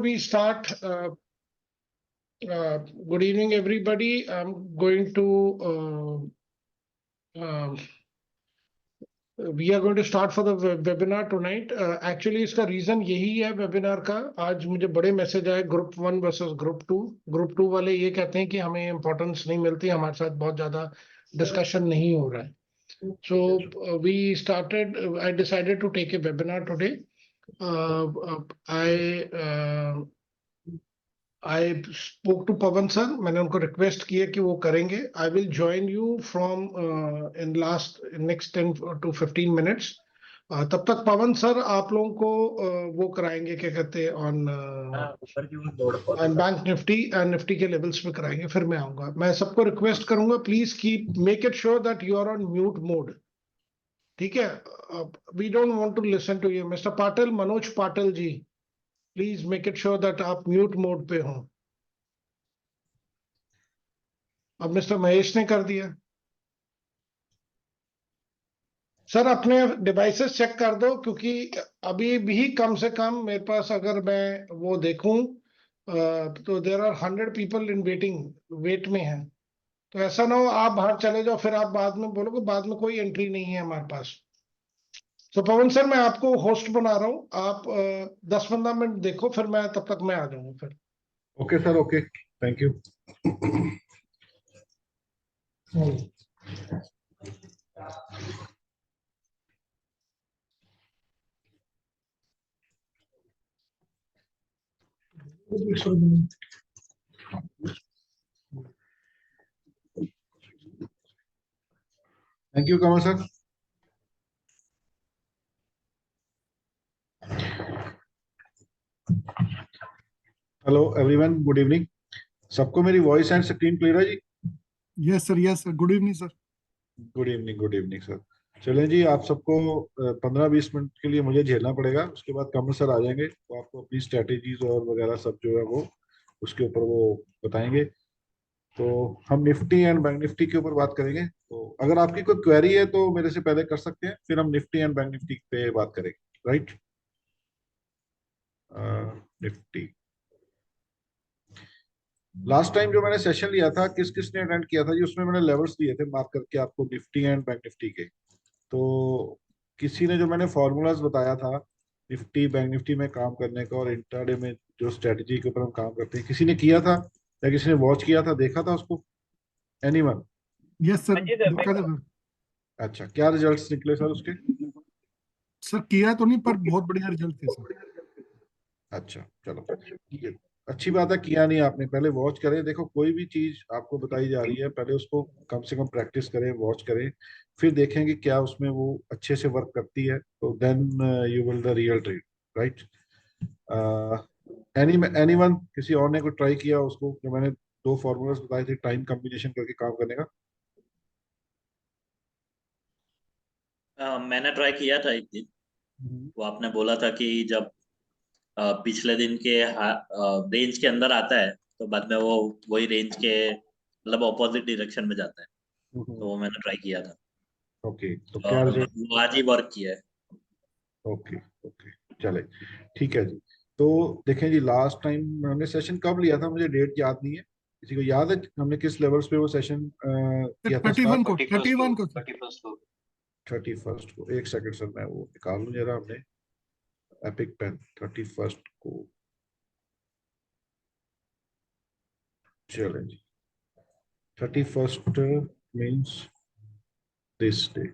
We start, good evening, everybody. I'm going to, we are going to start for the webinar tonight. Actually, इसका reason यही है webinar का. आज मुझे बड़े message आए group 1 versus group 2. Group 2 वाले ये कहते हैं कि हमें importance नहीं मिलती, हमारे साथ बहुत ज़्यादा discussion नहीं हो रहा है. So we started. I decided to take a webinar today. I spoke to Pawan sir. मैंने उनको request किया कि वो करेंगे. I will join you from in next 10 to 15 minutes. तब तक पवन सर आप लोगों को वो कराएंगे, क्या कहते हैं, on bank Nifty and Nifty के लेवल्स पे कराएंगे. फिर मैं आऊंगा. मैं सबको रिक्वेस्ट करूंगा, please keep make it sure that you are on mute mode. ठीक है? We don't want to listen to you. Mister Patil, Manoj Patil ji, please make it sure that आप म्यूट मोड पे हो. अब मिस्टर महेश ने कर दिया. सर अपने डिवाइसेस चेक कर दो, क्योंकि अभी भी कम से कम मेरे पास, अगर मैं वो देखूं तो there are 100 people in wait में है. तो ऐसा ना हो आप बाहर चले जाओ, फिर आप बाद में बोलोगे बाद में कोई एंट्री नहीं है हमारे पास. तो पवन सर, मैं आपको होस्ट बना रहा हूँ. आप 10-15 मिनट देखो, फिर मैं तब तक मैं आ जाऊंगा फिर. Okay sir, okay, thank you. Thank you Kamal sir. Hello everyone, good evening. सबको मेरी वॉइस एंड स्क्रीन क्लियर है जी? Yes sir, yes sir. Good evening sir. Good evening, good evening sir. चलें जी, आप सबको 15-20 मिनट के लिए मुझे झेलना पड़ेगा. उसके बाद कमल सर आ जाएंगे, तो आपको अपनी स्ट्रेटेजीज और वगैरह सब जो है वो उसके ऊपर वो बताएंगे. तो हम निफ्टी एंड बैंक निफ्टी के ऊपर बात करेंगे. तो अगर आपकी कोई क्वेरी है तो मेरे से पहले कर सकते हैं, फिर हम निफ्टी एंड बैंक निफ्टी पे बात करेंगे. राइट? निफ्टी लास्ट टाइम जो मैंने सेशन लिया था, किस किस ने अटेंड किया था जी? उसमें मैंने लेवल्स दिए थे मार्क करके आपको, निफ्टी एंड बैंक निफ्टी के. तो किसी ने जो मैंने फॉर्मूलाज बताया था निफ्टी बैंक निफ्टी में काम करने का और इंट्राडे में जो स्ट्रेटजी के ऊपर हम काम करते हैं, किसी ने किया था या किसी ने वॉच किया था, देखा था उसको? एनीवन? यस सर, देखा था सर. अच्छा, क्या रिजल्ट्स निकले सर उसके? सर किया तो नहीं, पर बहुत बढ़िया रिजल्ट थे सर. अच्छा, चलो ठीक है. अच्छी बात है, किया नहीं आपने. पहले वॉच करें. देखो, कोई भी चीज आपको बताई जा रही है, पहले उसको कम से कम प्रैक्टिस करें, वॉच करें, फिर देखेंगे क्या उसमें वो अच्छे से वर्क करती है, तो then you will the real trade. Right? Anyone, किसी और ने कोई ट्राई किया उसको, जो मैंने दो फॉर्मूलाज बताए थे टाइम कॉम्बिनेशन करके काम करने का? मैंने ट्राई किया था एक दिन. वो आपने बोला था कि जब पिछले दिन के रेंज के अंदर आता है तो बाद में वो वही रेंज के मतलब ऑपोजिट डायरेक्शन में जाता है. तो वो मैंने ट्राई किया था. ओके, तो क्या और रिजल्ट? वो आज ही वर्क किया है. ओके, ओके, चले, ठीक है जी. तो देखें जी, लास्ट टाइम हमने सेशन कब लिया था, मुझे डेट याद नहीं है. किसी को याद है हमने किस लेवल्स पे वो सेशन किया था? 31 को 31 को 31 को. एक सेकंड सर, मैं वो निकाल लूं जरा. हमने एपिक पेन 31 को. चलें जी, 31 मीन्स दिस डे.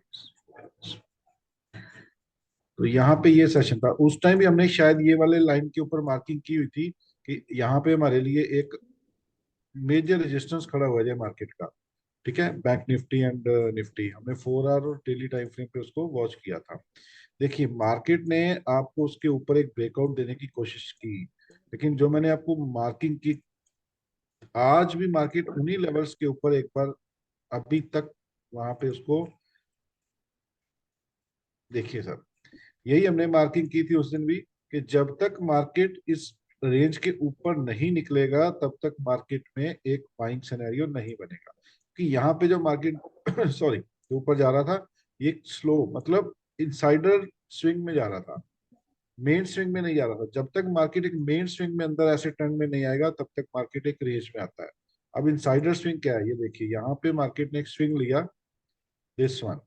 तो यहाँ पे ये सेशन था. उस टाइम भी हमने शायद ये वाले लाइन के ऊपर मार्किंग की हुई थी कि यहाँ पे हमारे लिए एक मेजर रेजिस्टेंस खड़ा हुआ है मार्केट का. ठीक है? बैंक निफ्टी एंड निफ्टी हमने 4 आवर और डेली टाइम फ्रेम पे उसको वॉच किया था. देखिए, मार्केट ने आपको उसके ऊपर एक ब्रेकआउट देने की कोशिश की, लेकिन जो मैंने आपको मार्किंग की, आज भी मार्केट उन्हीं लेवल्स के ऊपर एक बार अभी तक वहां पे उसको देखिए सर, यही हमने मार्किंग की थी उस दिन भी, कि जब तक मार्केट इस रेंज के ऊपर नहीं निकलेगा तब तक मार्केट में एक बाइंग सिनेरियो नहीं बनेगा. कि यहाँ पे जो मार्केट सॉरी ऊपर जा रहा था, ये स्लो मतलब इनसाइडर स्विंग में जा रहा था. मेन स्विंग में नहीं जा रहा था। जब तक मार्केट एक मेन स्विंग में अंदर ऐसे ट्रेंड में नहीं आएगा तब तक मार्केट एक रेंज में आता है। अब इनसाइडर स्विंग क्या है ये देखिए, यहाँ पे मार्केट ने एक स्विंग लिया, दिस वन,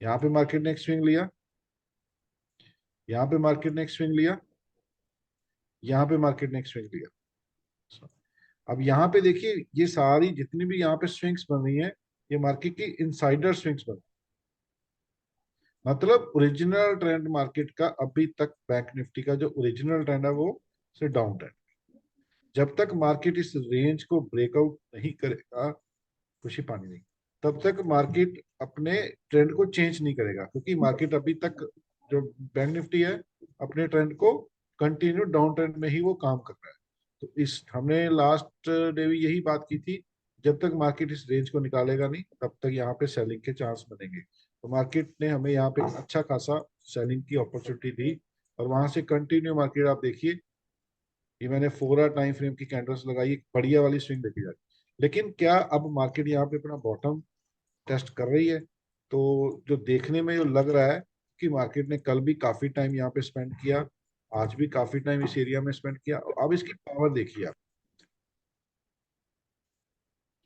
यहाँ पे मार्केट ने एक स्विंग लिया, यहाँ पे मार्केट ने एक स्विंग लिया, यहाँ पे मार्केट ने एक स्विंग लिया। अब यहाँ पे देखिए ये सारी जितनी भी यहाँ पे स्विंग्स बन रही हैं ये मार्केट की इनसाइडर स्विंग्स बन, मतलब ओरिजिनल ट्रेंड मार्केट का अभी तक बैंक निफ्टी का जो ओरिजिनल ट्रेंड है वो सिर्फ डाउन ट्रेंड। जब तक मार्केट इस रेंज को ब्रेकआउट नहीं करेगा, खुशी पानी नहीं, तब तक मार्केट अपने ट्रेंड को चेंज नहीं करेगा, क्योंकि मार्केट अभी तक जो बैंक निफ्टी है अपने ट्रेंड को कंटिन्यू डाउन ट्रेंड में ही वो काम कर रहा है। तो इस हमने लास्ट डे भी यही बात की थी, जब तक मार्केट इस रेंज को निकालेगा नहीं तब तक यहाँ पे सेलिंग के चांस बनेंगे। तो मार्केट ने हमें यहाँ पे अच्छा खासा सेलिंग की अपॉर्चुनिटी दी और वहां से कंटिन्यू मार्केट आप देखिए, ये मैंने 4 टाइम फ्रेम की कैंडल्स लगाई, एक बढ़िया वाली स्विंग देखी जा रही है। लेकिन क्या अब मार्केट यहाँ पे अपना बॉटम टेस्ट कर रही है? तो जो देखने में जो लग रहा है कि मार्केट ने कल भी काफी टाइम यहाँ पे स्पेंड किया, आज भी काफी टाइम इस एरिया में स्पेंड किया। अब इसकी पावर देखिए आप,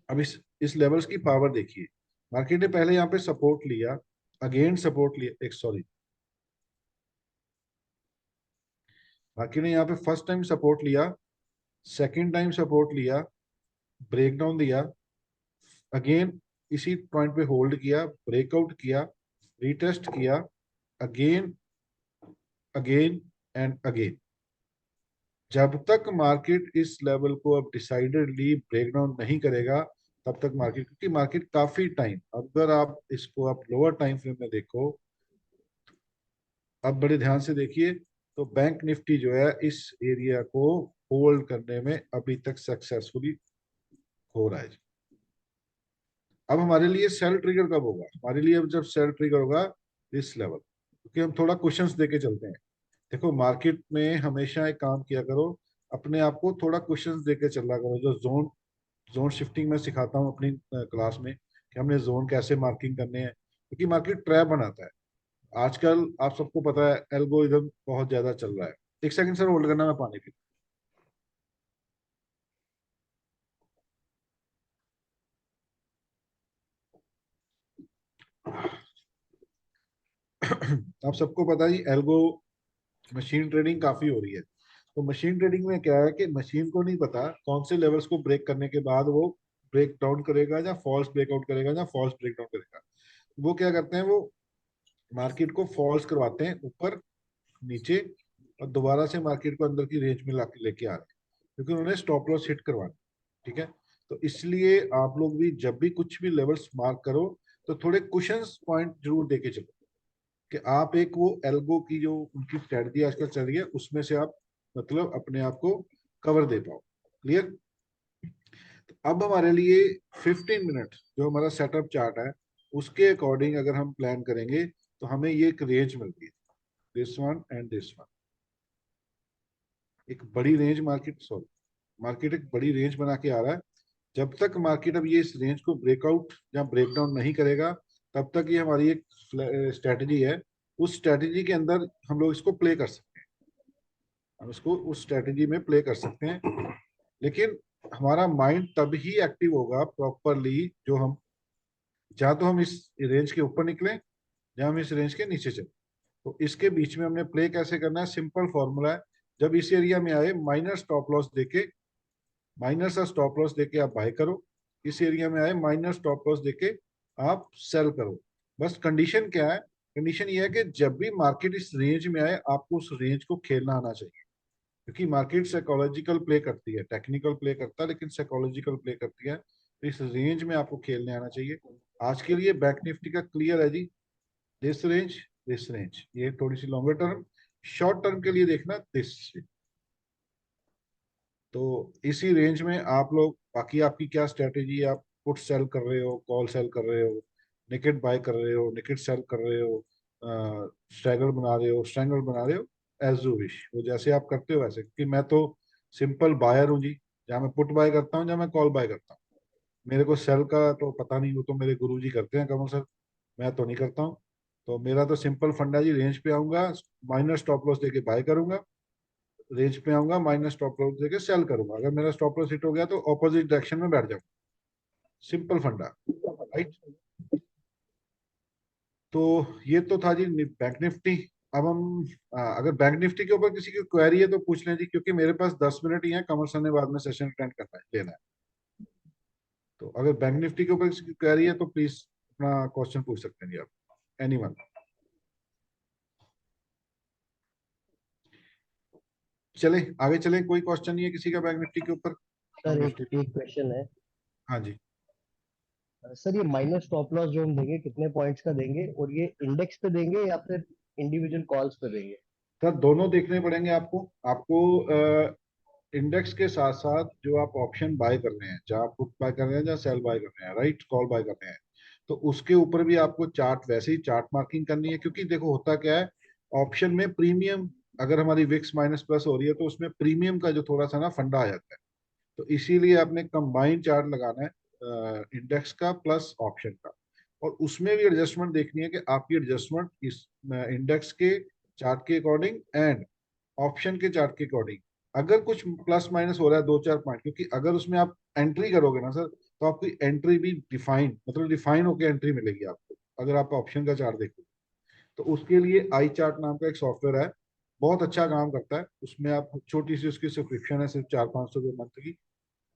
अब इस लेवल्स की पावर देखिए। मार्केट ने पहले यहाँ पे सपोर्ट लिया, अगेन सपोर्ट लिया, एक सॉरी, मार्केट ने यहाँ पे फर्स्ट टाइम सपोर्ट लिया, सेकंड टाइम सपोर्ट लिया, ब्रेकडाउन दिया, अगेन इसी पॉइंट पे होल्ड किया, ब्रेकआउट किया, रीटेस्ट किया, अगेन अगेन एंड अगेन। जब तक मार्केट इस लेवल को अब डिसाइडेडली ब्रेकडाउन नहीं करेगा तब तक मार्केट, क्योंकि मार्केट काफी टाइम, अगर आप इसको आप लोअर टाइम फ्रेम में देखो, अब बड़े ध्यान से देखिए, तो बैंक निफ्टी जो है इस एरिया को होल्ड करने में अभी तक सक्सेसफुली हो रहा है। अब हमारे लिए सेल ट्रिगर कब होगा? हमारे लिए अब जब सेल ट्रिगर होगा इस लेवल, क्योंकि हम थोड़ा क्वेश्चंस देके चलते हैं। देखो मार्केट में हमेशा एक काम किया करो, अपने आप को थोड़ा क्वेश्चंस देके चला करो। जो जोन जोन शिफ्टिंग में सिखाता हूँ अपनी क्लास में कि हमने जोन कैसे मार्किंग करने हैं, क्योंकि मार्केट ट्रैप बनाता है। आजकल आप सबको पता है एल्गोरिदम बहुत ज्यादा चल रहा है। एक सेकंड सर होल्ड करना, मैं पानी पी। आप सबको पता है एल्गो मशीन ट्रेडिंग काफी हो रही है। तो मशीन ट्रेडिंग में क्या है कि मशीन को नहीं पता कौन से लेवल्स को ब्रेक करने के बाद वो ब्रेक डाउन करेगा या फॉल्स ब्रेकआउट करेगा या फॉल्स ब्रेक डाउन करेगा। वो क्या करते हैं, वो मार्केट को फॉल्स करवाते हैं ऊपर नीचे और दोबारा से मार्केट को अंदर की रेंज में लेके आ रहे हैं, क्योंकि उन्होंने स्टॉप लॉस हिट करवाना। ठीक है, तो इसलिए आप लोग भी जब भी कुछ भी लेवल्स मार्क करो तो थोड़े कुशंस पॉइंट जरूर देके चलो, कि आप एक वो एल्गो की जो उनकी स्ट्रेटजी आजकल चल रही है उसमें से आप मतलब अपने आप को कवर दे पाओ। क्लियर? तो अब हमारे लिए 15 मिनट जो हमारा सेटअप चार्ट है उसके अकॉर्डिंग अगर हम प्लान करेंगे तो हमें ये एक रेंज मिल रही है, this one and this one. एक बड़ी रेंज मार्केट, सॉरी, मार्केट एक बड़ी रेंज बना के आ रहा है। जब तक मार्केट अब ये इस रेंज को ब्रेकआउट या ब्रेकडाउन नहीं करेगा तब तक ये हमारी एक स्ट्रेटजी है। उस स्ट्रेटजी के अंदर हम लोग इसको प्ले कर सकते हैं, हम इसको उस स्ट्रेटजी में प्ले कर सकते हैं। लेकिन हमारा माइंड तब ही एक्टिव होगा प्रॉपरली जो हम, या तो हम इस रेंज के ऊपर निकलें या हम इस रेंज के नीचे चलें। तो इसके बीच में हमने प्ले कैसे करना है, सिंपल फॉर्मूला है। जब इस एरिया में आए माइनर स्टॉप लॉस देके, माइनर सा स्टॉप लॉस देके आप बाय करो। इस एरिया में आए माइनर स्टॉप लॉस देके आप सेल करो। बस कंडीशन क्या है? कंडीशन ये है कि जब भी मार्केट इस रेंज में आए आपको उस रेंज को खेलना आना चाहिए, क्योंकि मार्केट साइकोलॉजिकल प्ले करती है, टेक्निकल प्ले करता है लेकिन साइकोलॉजिकल प्ले करती है। तो इस रेंज में आपको खेलने आना चाहिए। आज के लिए बैंक निफ्टी का क्लियर है जी, दिस रेंज, दिस रेंज, ये थोड़ी सी लॉन्गर टर्म। शॉर्ट टर्म के लिए देखना दिस। तो इसी रेंज में आप लोग, बाकी आपकी क्या स्ट्रेटेजी है, आप पुट सेल कर रहे हो, कॉल सेल कर रहे हो, निकेट बाय कर रहे हो, निकेट सेल कर रहे हो, स्ट्रैगल बना रहे हो, स्ट्रैंगल बना रहे हो, एज यू विश, वो जैसे आप करते हो वैसे। क्योंकि मैं तो सिंपल बायर हूँ जी, जहाँ मैं पुट बाय करता हूँ, जहाँ मैं कॉल बाय करता हूँ। मेरे को सेल का तो पता नहीं, वो तो मेरे गुरु जी करते हैं कमल सर, मैं तो नहीं करता हूँ। तो मेरा तो सिंपल फंडा जी, रेंज पे आऊंगा, माइनस स्टॉप लॉस देके बाय करूंगा, रेंज पे आऊंगा, माइनस स्टॉप लॉस देके सेल करूंगा। अगर मेरा स्टॉप लॉस हिट हो गया तो ऑपोजिट डायरेक्शन में बैठ जाऊंगा, सिंपल फंडा, राइट। तो ये तो था जी बैंक निफ्टी। अब हम अगर बैंक निफ्टी के ऊपर किसी की क्वेरी है तो पूछ लें जी, क्योंकि मेरे पास 10 मिनट ही है, कमर सर ने बाद में सेशन अटेंड करना है, लेना है। तो अगर बैंक निफ्टी के ऊपर किसी की क्वेरी है तो प्लीज अपना क्वेश्चन पूछ सकते हैं जी आप, एनीवन। चले आगे चले, कोई क्वेश्चन नहीं है किसी का बैंक निफ्टी के ऊपर? सर निफ्टी, एक क्वेश्चन है। हाँ जी। सर ये माइनस स्टॉप लॉस जो हम देंगे कितने पॉइंट्स का देंगे, और ये इंडेक्स पे देंगे या फिर इंडिविजुअल कॉल्स पे देंगे? सर दोनों देखने पड़ेंगे आपको। आपको इंडेक्स के साथ साथ जो आप ऑप्शन बाय कर रहे हैं, जहाँ आप पुट बाय कर रहे हैं, जहाँ सेल बाय कर रहे हैं, राइट, कॉल बाय कर रहे हैं, तो उसके ऊपर भी आपको चार्ट, वैसे ही चार्ट मार्किंग करनी है। क्योंकि देखो होता क्या है, ऑप्शन में प्रीमियम, अगर हमारी विक्स माइनस प्लस हो रही है तो उसमें प्रीमियम का जो थोड़ा सा ना फंडा आ जाता है। तो इसीलिए आपने कंबाइंड चार्ट लगाना है, इंडेक्स का प्लस ऑप्शन का, और उसमें भी एडजस्टमेंट देखनी है कि आपकी एडजस्टमेंट इस इंडेक्स के चार्ट के अकॉर्डिंग एंड ऑप्शन के चार्ट के अकॉर्डिंग, अगर कुछ प्लस माइनस हो रहा है 2-4 पॉइंट, क्योंकि अगर उसमें आप एंट्री करोगे ना सर, तो आपकी एंट्री भी डिफाइन, मतलब डिफाइन होकर एंट्री मिलेगी आपको, अगर आप ऑप्शन का चार्ट देखोगे। तो उसके लिए आई चार्ट नाम का एक सॉफ्टवेयर है, बहुत अच्छा काम करता है। उसमें आप, छोटी सी उसकी सब्सक्रिप्शन है, सिर्फ 400-500 रुपये मंथ की,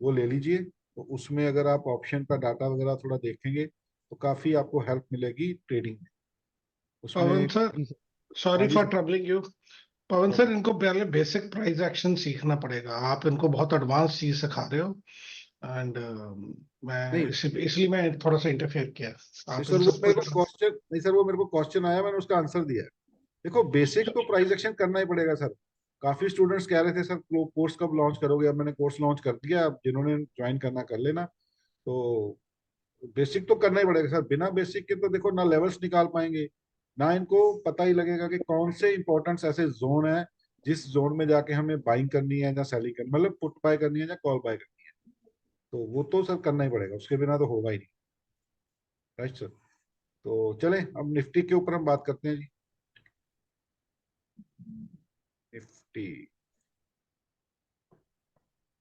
वो ले लीजिए। तो उसमें अगर आप ऑप्शन का डाटा वगैरह थोड़ा देखेंगे तो काफी आपको हेल्प मिलेगी ट्रेडिंग में पवन उसमें। सर, जी सर। सॉरी हाँ जी for sir. Troubling you. Pawan no sir, इनको पहले बेसिक प्राइस एक्शन सीखना पड़ेगा। आप इनको बहुत एडवांस चीज सिखा रहे हो, एंड मैं नहीं इसलिए मैं थोड़ा सा इंटरफेयर किया। नहीं आप इन सर, वो सबको मेरे को जरा। क्वेश्चन, नहीं सर, वो मेरे को क्वेश्चन आया, मैंने उसका आंसर दिया है। देखो बेसिक तो प्राइस एक्शन करना ही पड़ेगा सर। काफी स्टूडेंट्स कह रहे थे सर कोर्स कब लॉन्च करोगे, अब मैंने कोर्स लॉन्च कर दिया, अब जिन्होंने ज्वाइन करना कर लेना। तो बेसिक तो करना ही पड़ेगा सर, बिना बेसिक के तो देखो ना लेवल्स निकाल पाएंगे, ना इनको पता ही लगेगा कि कौन से इंपॉर्टेंट ऐसे जोन है जिस जोन में जाके हमें बाइंग करनी है या सेलिंग करनी, मतलब पुट बाय करनी है या कॉल बाय करनी है। तो वो तो सर करना ही पड़ेगा, उसके बिना तो होगा ही नहीं, राइट सर। तो चलें अब निफ्टी के ऊपर हम बात करते हैं जी। निफ्टी,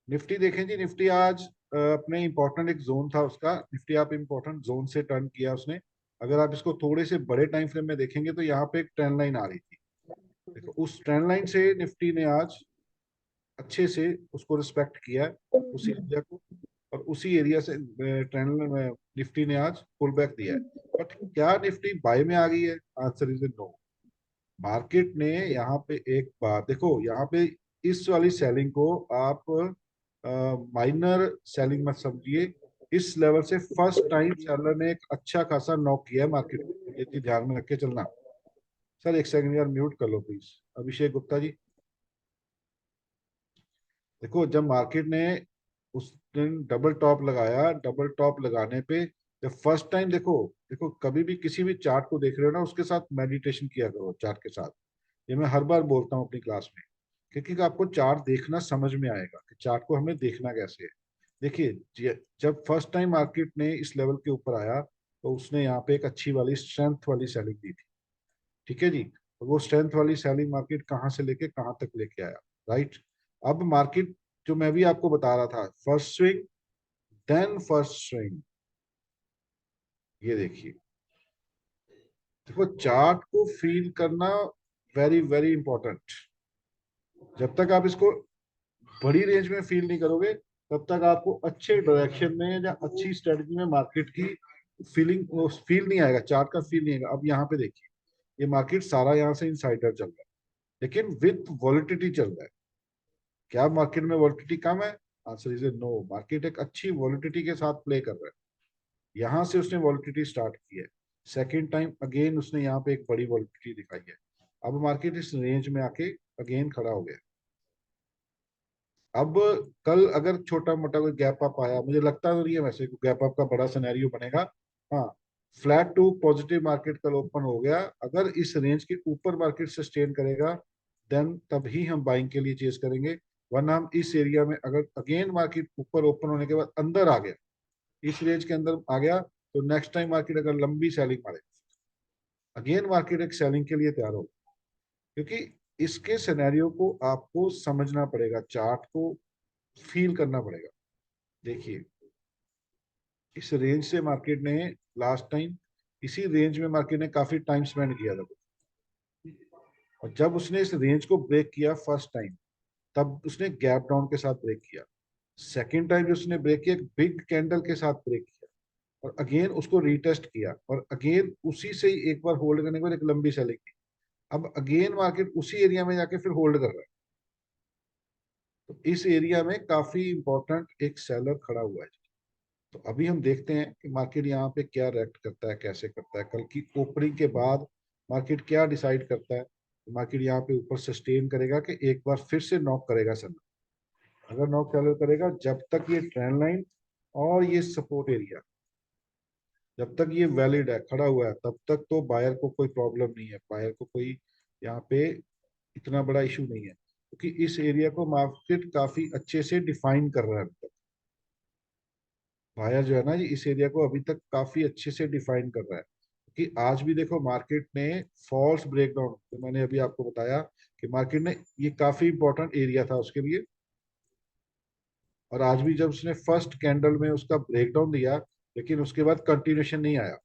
निफ्टी देखें जी, निफ्टी आज अपने इंपॉर्टेंट एक जोन था उसका, निफ्टी आप इंपॉर्टेंट जोन से टर्न किया उसने। अगर आप इसको थोड़े से बड़े टाइम फ्रेम में देखेंगे तो यहाँ पे एक ट्रेंड लाइन आ रही थी। देखो उस ट्रेंड लाइन से निफ्टी ने आज अच्छे से उसको रिस्पेक्ट किया है, उसी एरिया को, और उसी एरिया से ट्रेंड निफ्टी ने आज पुल बैक दिया है। बट क्या निफ्टी बाय में आ गई है? Answer is no. मार्केट ने यहाँ पे एक बार देखो, यहाँ पे इस वाली सेलिंग को आप माइनर सेलिंग मत समझिए। इस लेवल से फर्स्ट टाइम सेलर ने एक अच्छा खासा नॉक किया है मार्केट को, ये चीज ध्यान में रख के चलना। सर एक सेकंड यार, म्यूट कर लो प्लीज, अभिषेक गुप्ता जी। देखो जब मार्केट ने उस दिन डबल टॉप लगाया, डबल टॉप लगाने पे जब फर्स्ट टाइम, देखो देखो कभी भी किसी भी चार्ट को देख रहे हो ना, उसके साथ मेडिटेशन किया करो चार्ट के साथ। ये मैं हर बार बोलता हूँ अपनी क्लास में, क्योंकि आपको चार्ट देखना समझ में आएगा कि चार्ट को हमें देखना कैसे है। देखिए जब फर्स्ट टाइम मार्केट ने इस लेवल के ऊपर आया तो उसने यहाँ पे एक अच्छी वाली स्ट्रेंथ वाली सेलिंग दी थी, ठीक है जी। तो वो स्ट्रेंथ वाली सेलिंग मार्केट कहाँ से लेके कहाँ तक लेके आया, राइट। अब मार्केट, जो मैं भी आपको बता रहा था, first swing then first swing, ये देखिए। देखो चार्ट को फील करना वेरी वेरी इंपॉर्टेंट। जब तक आप इसको बड़ी रेंज में फील नहीं करोगे तब तक आपको अच्छे डायरेक्शन में या अच्छी स्ट्रेटजी में मार्केट की फीलिंग, फील नहीं आएगा, चार्ट का फील नहीं आएगा। अब यहाँ पे देखिए, ये मार्केट सारा यहाँ से इनसाइडर चल रहा है, लेकिन विथ वॉलिटिटी चल रहा है। क्या मार्केट में वॉलिटिटी कम है? Answer is no. मार्केट एक अच्छी वॉलिटिटी के साथ प्ले कर रहा है। यहाँ से उसने वॉलिटिटी स्टार्ट की है, सेकेंड टाइम अगेन उसने यहाँ पे एक बड़ी वॉलिटिटी दिखाई है। अब मार्केट इस रेंज में आके अगेन खड़ा हो गया। अब कल अगर छोटा मोटा कोई गैप अप आया, मुझे लगता तो नहीं है वैसे गैप अप का बड़ा सिनेरियो बनेगा। हाँ, फ्लैट टू पॉजिटिव मार्केट कल ओपन हो गया, अगर इस रेंज के ऊपर मार्केट सस्टेन करेगा देन तभी हम बाइंग के लिए चेस करेंगे। वरना हम इस एरिया में, अगर अगेन मार्केट ऊपर ओपन होने के बाद अंदर आ गया, इस रेंज के अंदर आ गया, तो नेक्स्ट टाइम मार्केट अगर लंबी सेलिंग मारे अगेन मार्केट एक सेलिंग के लिए तैयार होगा, क्योंकि इसके सिनेरियो को आपको समझना पड़ेगा, चार्ट को फील करना पड़ेगा। देखिए इस रेंज से मार्केट ने लास्ट टाइम इसी रेंज में मार्केट ने काफी टाइम स्पेंड किया था, और जब उसने इस रेंज को ब्रेक किया फर्स्ट टाइम, तब उसने गैप डाउन के साथ ब्रेक किया। सेकेंड टाइम जो उसने ब्रेक किया, एक बिग कैंडल के साथ ब्रेक किया, और अगेन उसको रीटेस्ट किया, और अगेन उसी से ही एक बार होल्ड करने के बाद एक लंबी सेलिंग की। अब अगेन मार्केट उसी एरिया में जाके फिर होल्ड कर रहा है। तो इस एरिया में काफी इंपॉर्टेंट एक सेलर खड़ा हुआ है। तो अभी हम देखते हैं कि मार्केट यहाँ पे क्या रिएक्ट करता है, कैसे करता है, कल की ओपनिंग के बाद मार्केट क्या डिसाइड करता है। तो मार्केट यहाँ पे ऊपर सस्टेन करेगा कि एक बार फिर से नॉक करेगा सेलर। अगर नॉक सेलर करेगा, जब तक ये ट्रेंड लाइन और ये सपोर्ट एरिया जब तक ये वैलिड है, खड़ा हुआ है, तब तक तो बायर को कोई प्रॉब्लम नहीं है, बायर को कोई यहाँ पे इतना बड़ा इशू नहीं है, क्योंकि इस एरिया को मार्केट काफी अच्छे से डिफाइन कर रहा है। अभी तक बायर जो है ना, ये इस एरिया को अभी तक काफी अच्छे से डिफाइन कर रहा है। कि आज भी देखो मार्केट ने फॉल्स ब्रेकडाउन, तो मैंने अभी आपको बताया कि मार्केट ने ये काफी इंपॉर्टेंट एरिया था उसके लिए, और आज भी जब उसने फर्स्ट कैंडल में उसका ब्रेकडाउन दिया, लेकिन उसके बाद कंटिन्यूशन नहीं आया।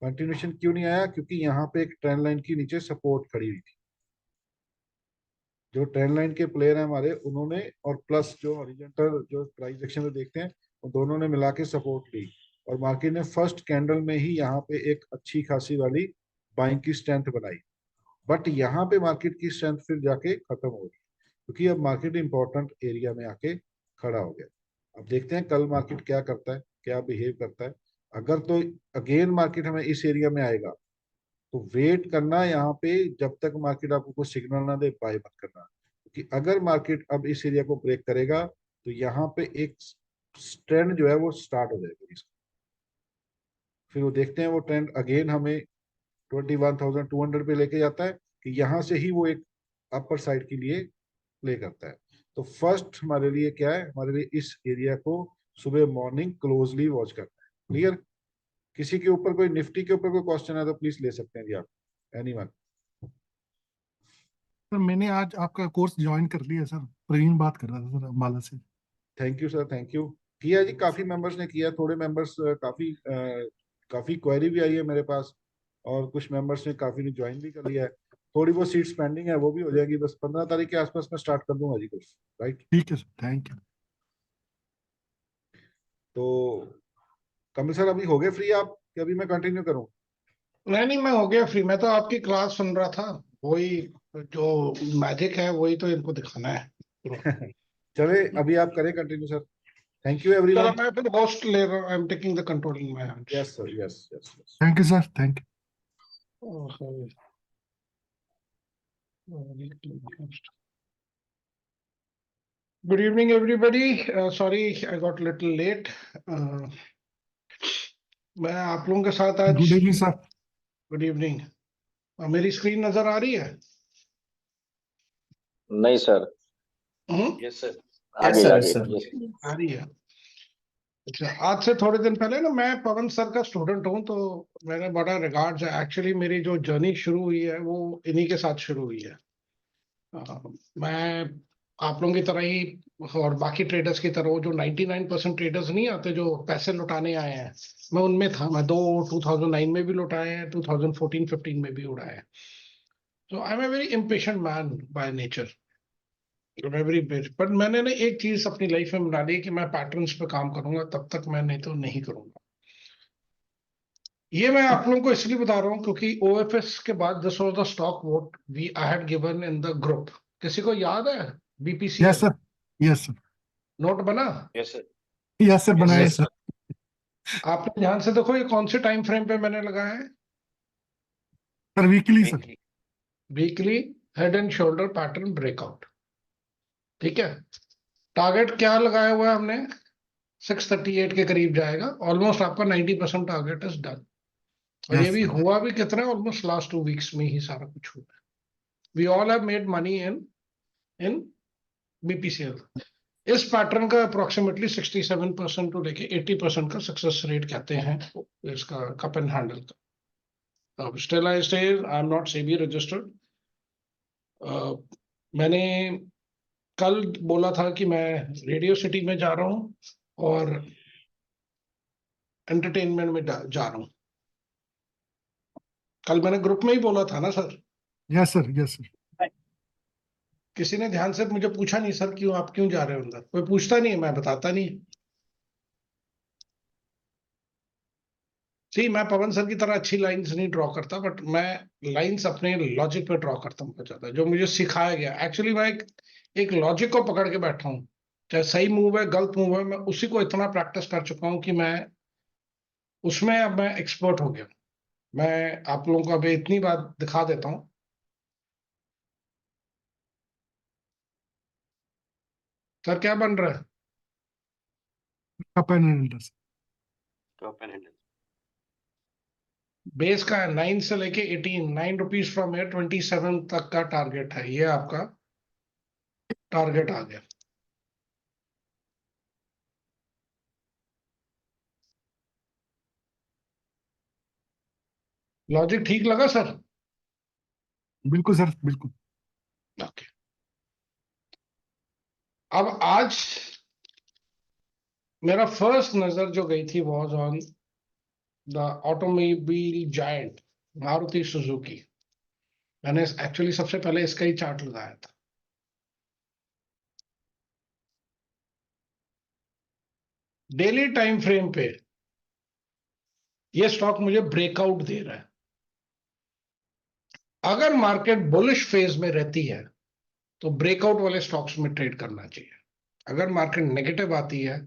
कंटिन्यूशन क्यों नहीं आया? क्योंकि यहाँ पे एक ट्रेंड लाइन के नीचे सपोर्ट खड़ी हुई थी। जो ट्रेंड लाइन के प्लेयर हैं हमारे, उन्होंने, और प्लस जो हॉरिजॉन्टल जो प्राइस एक्शन में देखते हैं, वो दोनों ने मिला के सपोर्ट ली, और मार्केट ने फर्स्ट कैंडल में ही यहाँ पे एक अच्छी खासी वाली बाइंग की स्ट्रेंथ बनाई। बट यहाँ पे मार्केट की स्ट्रेंथ फिर जाके खत्म हो गई, क्योंकि अब मार्केट इंपॉर्टेंट एरिया में आके खड़ा हो गया। अब देखते हैं कल मार्केट क्या करता है, क्या बिहेव करता है। अगर तो अगेन मार्केट हमें इस एरिया में आएगा, तो वेट करना यहाँ पे, जब तक मार्केट आपको कोई सिग्नल ना दे, बाय मत करना। क्योंकि अगर मार्केट अब इस एरिया को ब्रेक करेगा, तो यहाँ पे एक ट्रेंड जो है वो स्टार्ट हो जाएगा इसका। फिर वो देखते हैं वो ट्रेंड अगेन हमें 21,200 पे लेके जाता है, कि यहाँ से ही वो एक अपर साइड के लिए प्ले करता है। तो फर्स्ट हमारे लिए क्या है, हमारे लिए इस एरिया को सुबह मॉर्निंग क्लोजली वॉच करना है। क्लियर? किसी के ऊपर कोई निफ्टी के ऊपर कोई क्वेश्चन है तो प्लीज ले सकते हैं जी आप, एनीवन। सर मैंने आज आपका कोर्स ज्वाइन कर लिया सर, प्रवीण बात कर रहा था सर अम्बाला से। Thank you sir, thank you. किया जी, काफी मेंबर्स ने किया, थोड़े मेंबर्स काफी क्वेरी भी आई है मेरे पास, और कुछ मेंबर्स ने काफी ने ज्वाइन भी कर लिया है। थोड़ी बहुत सीट्स पेंडिंग है, वो भी हो जाएगी, बस 15 तारीख के आसपास मैं स्टार्ट कर दूंगा जी कोर्स। राइट? ठीक है सर, थैंक यू। तो कमल सर अभी हो गए फ्री आप, कि अभी मैं कंटिन्यू करूं? नहीं, मैं हो गया फ्री। मैं तो आपकी क्लास सुन रहा था, वही जो मैजिक है वही तो इनको दिखाना है। चले अभी आप करें कंटिन्यू सर। थैंक यू चलो, एवरीवन। मैं फिर होस्ट ले रहा हूँ। I am taking the control in my hands. Yes sir, yes yes yes. Thank you sir, thank you. Good evening, everybody. Sorry, I got a little late. मैं आप लोगों के साथ आज good evening sir. Good evening. मेरी screen नजर आ रही है? नहीं सर। Yes sir. आगे आगे सर। yes. आ रही है। अच्छा, आज से थोड़े दिन पहले ना, मैं पवन सर का स्टूडेंट हूँ, तो मैंने बड़ा रिगार्ड्स है। एक्चुअली मेरी जो जर्नी शुरू हुई है वो इन्हीं के साथ शुरू हुई है। मैं आप लोगों की तरह ही और बाकी ट्रेडर्स की तरह, वो जो 99% ट्रेडर्स नहीं आते जो पैसे लुटाने आए हैं, मैं उनमें था। मैं 2009 में भी लुटाए हैं, 2014-15 में भी उड़ाए हैं। So I'm a very impatient man by nature. Very big. पर मैंने ना एक चीज अपनी लाइफ में बना ली कि मैं पैटर्न्स पे काम करूंगा, तब तक मैं नहीं तो नहीं करूंगा। ये मैं आप लोगों को इसलिए बता रहा हूँ क्योंकि OFS के बाद this was the stock what I had given in the group. किसी को याद है? BPCL? Yes sir, yes sir, note बना? Yes sir. यस सर, बनाए Yes, सर। आपने ध्यान से देखो, ये कौन से टाइम फ्रेम पे मैंने लगाया है? Sir weekly sir. weekly. Weekly head and shoulder pattern breakout. ठीक है, टारगेट क्या लगाया हुआ है हमने? 638 के करीब जाएगा। ऑलमोस्ट आपका 90% टारगेट इज डन। और ये Yes, भी sir. हुआ भी कितना है, ऑलमोस्ट लास्ट 2 वीक्स में ही सारा कुछ हुआ है। We all have made money in BPCL। इस पैटर्न का अप्रोक्सीमेटली 67% टू लेके 80% का सक्सेस रेट कहते हैं इसका, कप एंड हैंडल का। Still I say I'm not SEBI registered. मैंने कल बोला था कि मैं रेडियो सिटी में जा रहा हूँ और एंटरटेनमेंट में जा रहा हूँ। कल मैंने ग्रुप में ही बोला था ना sir. Yes sir, yes sir. किसी ने ध्यान से मुझे पूछा नहीं सर क्यों आप क्यों जा रहे हो अंदर, कोई पूछता नहीं है, मैं बताता नहीं। ठीक, मैं पवन सर की तरह अच्छी लाइंस नहीं ड्रॉ करता, बट मैं लाइंस अपने लॉजिक पे ड्रॉ करता हूँ बहुत ज्यादा, जो मुझे सिखाया गया। एक्चुअली मैं एक लॉजिक को पकड़ के बैठा हूँ, चाहे सही मूव है गलत मूव है, मैं उसी को इतना प्रैक्टिस कर चुका हूँ कि मैं उसमें अब मैं एक्सपर्ट हो गया। मैं आप लोगों को अभी इतनी बात दिखा देता हूँ। सर क्या बन रहा है? Cup and handle sir. Top and handle. Base का है 9 से लेके 18, 9 रुपीज फ्रॉम एयर 27 तक का टारगेट है। ये आपका टारगेट आ गया। लॉजिक ठीक लगा सर? बिल्कुल सर, बिल्कुल। ओके। अब आज मेरा फर्स्ट नजर जो गई थी was on the automobile giant Maruti Suzuki. मैंने एक्चुअली सबसे पहले इसका ही चार्ट लगाया था। डेली टाइम फ्रेम पे ये स्टॉक मुझे ब्रेकआउट दे रहा है। अगर मार्केट बुलिश फेज में रहती है तो ब्रेकआउट वाले स्टॉक्स में ट्रेड करना चाहिए। अगर मार्केट नेगेटिव आती है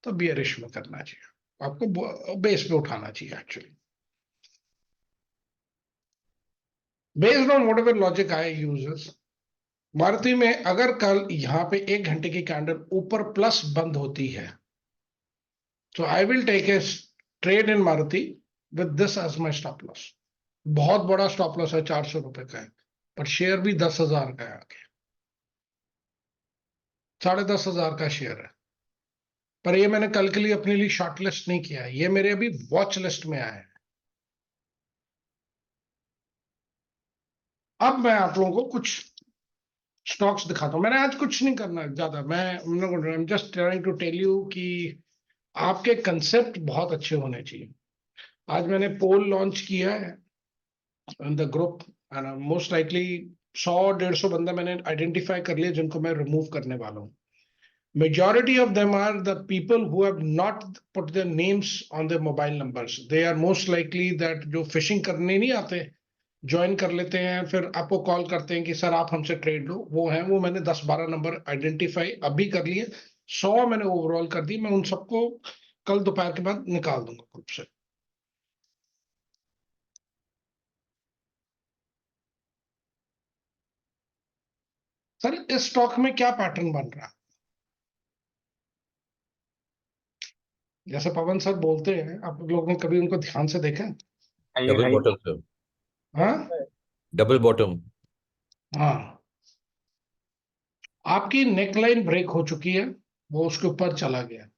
तो बियरिश में करना चाहिए। आपको बेस पे उठाना चाहिए actually, based on whatever logic I uses. Maruti में अगर कल यहां पे 1 घंटे की कैंडल ऊपर प्लस बंद होती है तो I will take a trade in Maruti with this as my stop loss. बहुत बड़ा स्टॉप लॉस है, 400 रुपए का है, पर शेयर भी 10,000 का है आगे, 10,500 का शेयर है। पर ये मैंने कल के लिए अपने लिए शॉर्ट लिस्ट नहीं किया है, ये मेरे अभी वॉच लिस्ट में आया है। अब मैं आप लोगों को कुछ स्टॉक्स दिखाता हूं। मैंने आज कुछ नहीं करना ज्यादा, मैं just trying to tell you कि आपके कंसेप्ट बहुत अच्छे होने चाहिए। आज मैंने पोल लॉन्च किया है इन the group and most likely 100-150 बंदा मैंने आइडेंटिफाई कर लिया जिनको मैं रिमूव करने वाला हूँ। Majority of them are the people who have not put their names on their mobile numbers. They are most likely that जो फिशिंग करने नहीं आते, ज्वाइन कर लेते हैं, फिर आपको कॉल करते हैं कि सर आप हमसे ट्रेड लो, वो हैं। वो मैंने 10-12 नंबर आइडेंटिफाई अभी कर लिए, 100 मैंने ओवरऑल कर दी। मैं उन सबको कल दोपहर के बाद निकाल दूंगा ग्रुप से। सर इस स्टॉक में क्या पैटर्न बन रहा है? जैसे पवन सर बोलते हैं, आप लोगों ने कभी उनको ध्यान से देखा है? डबल बॉटम सर, हाँ डबल बॉटम। हाँ, आपकी नेकलाइन ब्रेक हो चुकी है, वो उसके ऊपर चला गया।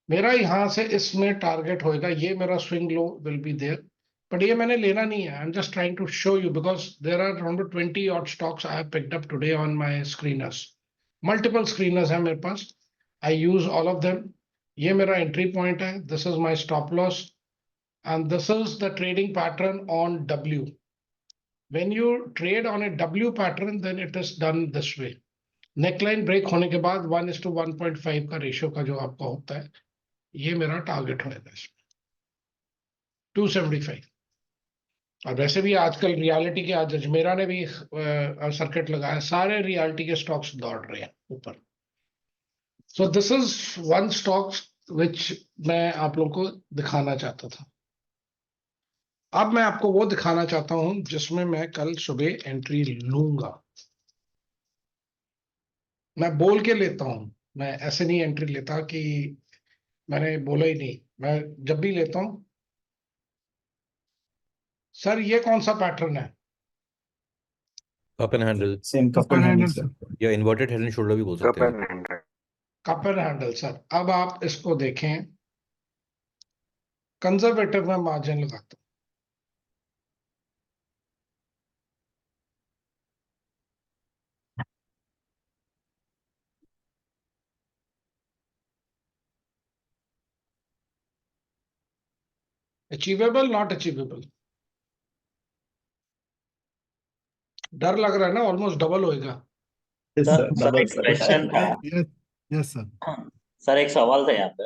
मेरा यहां से इसमें टारगेट होएगा, ये मेरा swing low will be there, but ये मैंने लेना नहीं है। I am just trying to show you because there are around 20 odd stocks I have picked up today on my screeners. Multiple screeners है मेरे पास, I use all of them. ये मेरा एंट्री पॉइंट है, this is my stop loss and this is the trading pattern on W. When you trade on a W pattern, then it is done this way. Neckline break होने के बाद 1:1.5 का ratio का जो आपका होता है, ये मेरा टारगेट होगा इसमें 275। और वैसे भी आजकल रियलिटी के, आज अजमेरा ने भी सर्किट लगाया, सारे रियलिटी के स्टॉक्स दौड़ रहे हैं ऊपर। So this is one stock which मैं आप लोगों को दिखाना चाहता था। अब मैं आपको वो दिखाना चाहता हूं जिसमें मैं कल सुबह एंट्री लूंगा। मैं बोल के लेता हूं, मैं ऐसे नहीं एंट्री लेता कि मैंने बोला ही नहीं। मैं जब भी लेता हूं, सर ये कौन सा पैटर्न है? Cup and handle, same cup and handle sir. या इन्वर्टेड हेड एंड शोल्डर भी बोल सकते हैं। Cup and handle sir. अब आप इसको देखें, कंजर्वेटिव में मार्जिन लगाता हूं, अचीवेबल नॉट अचीवेबल? डर लग रहा है ना, ऑलमोस्ट डबल होएगा। सर एक क्वेश्चन था। Yes yes sir. सर एक सवाल था यहाँ पे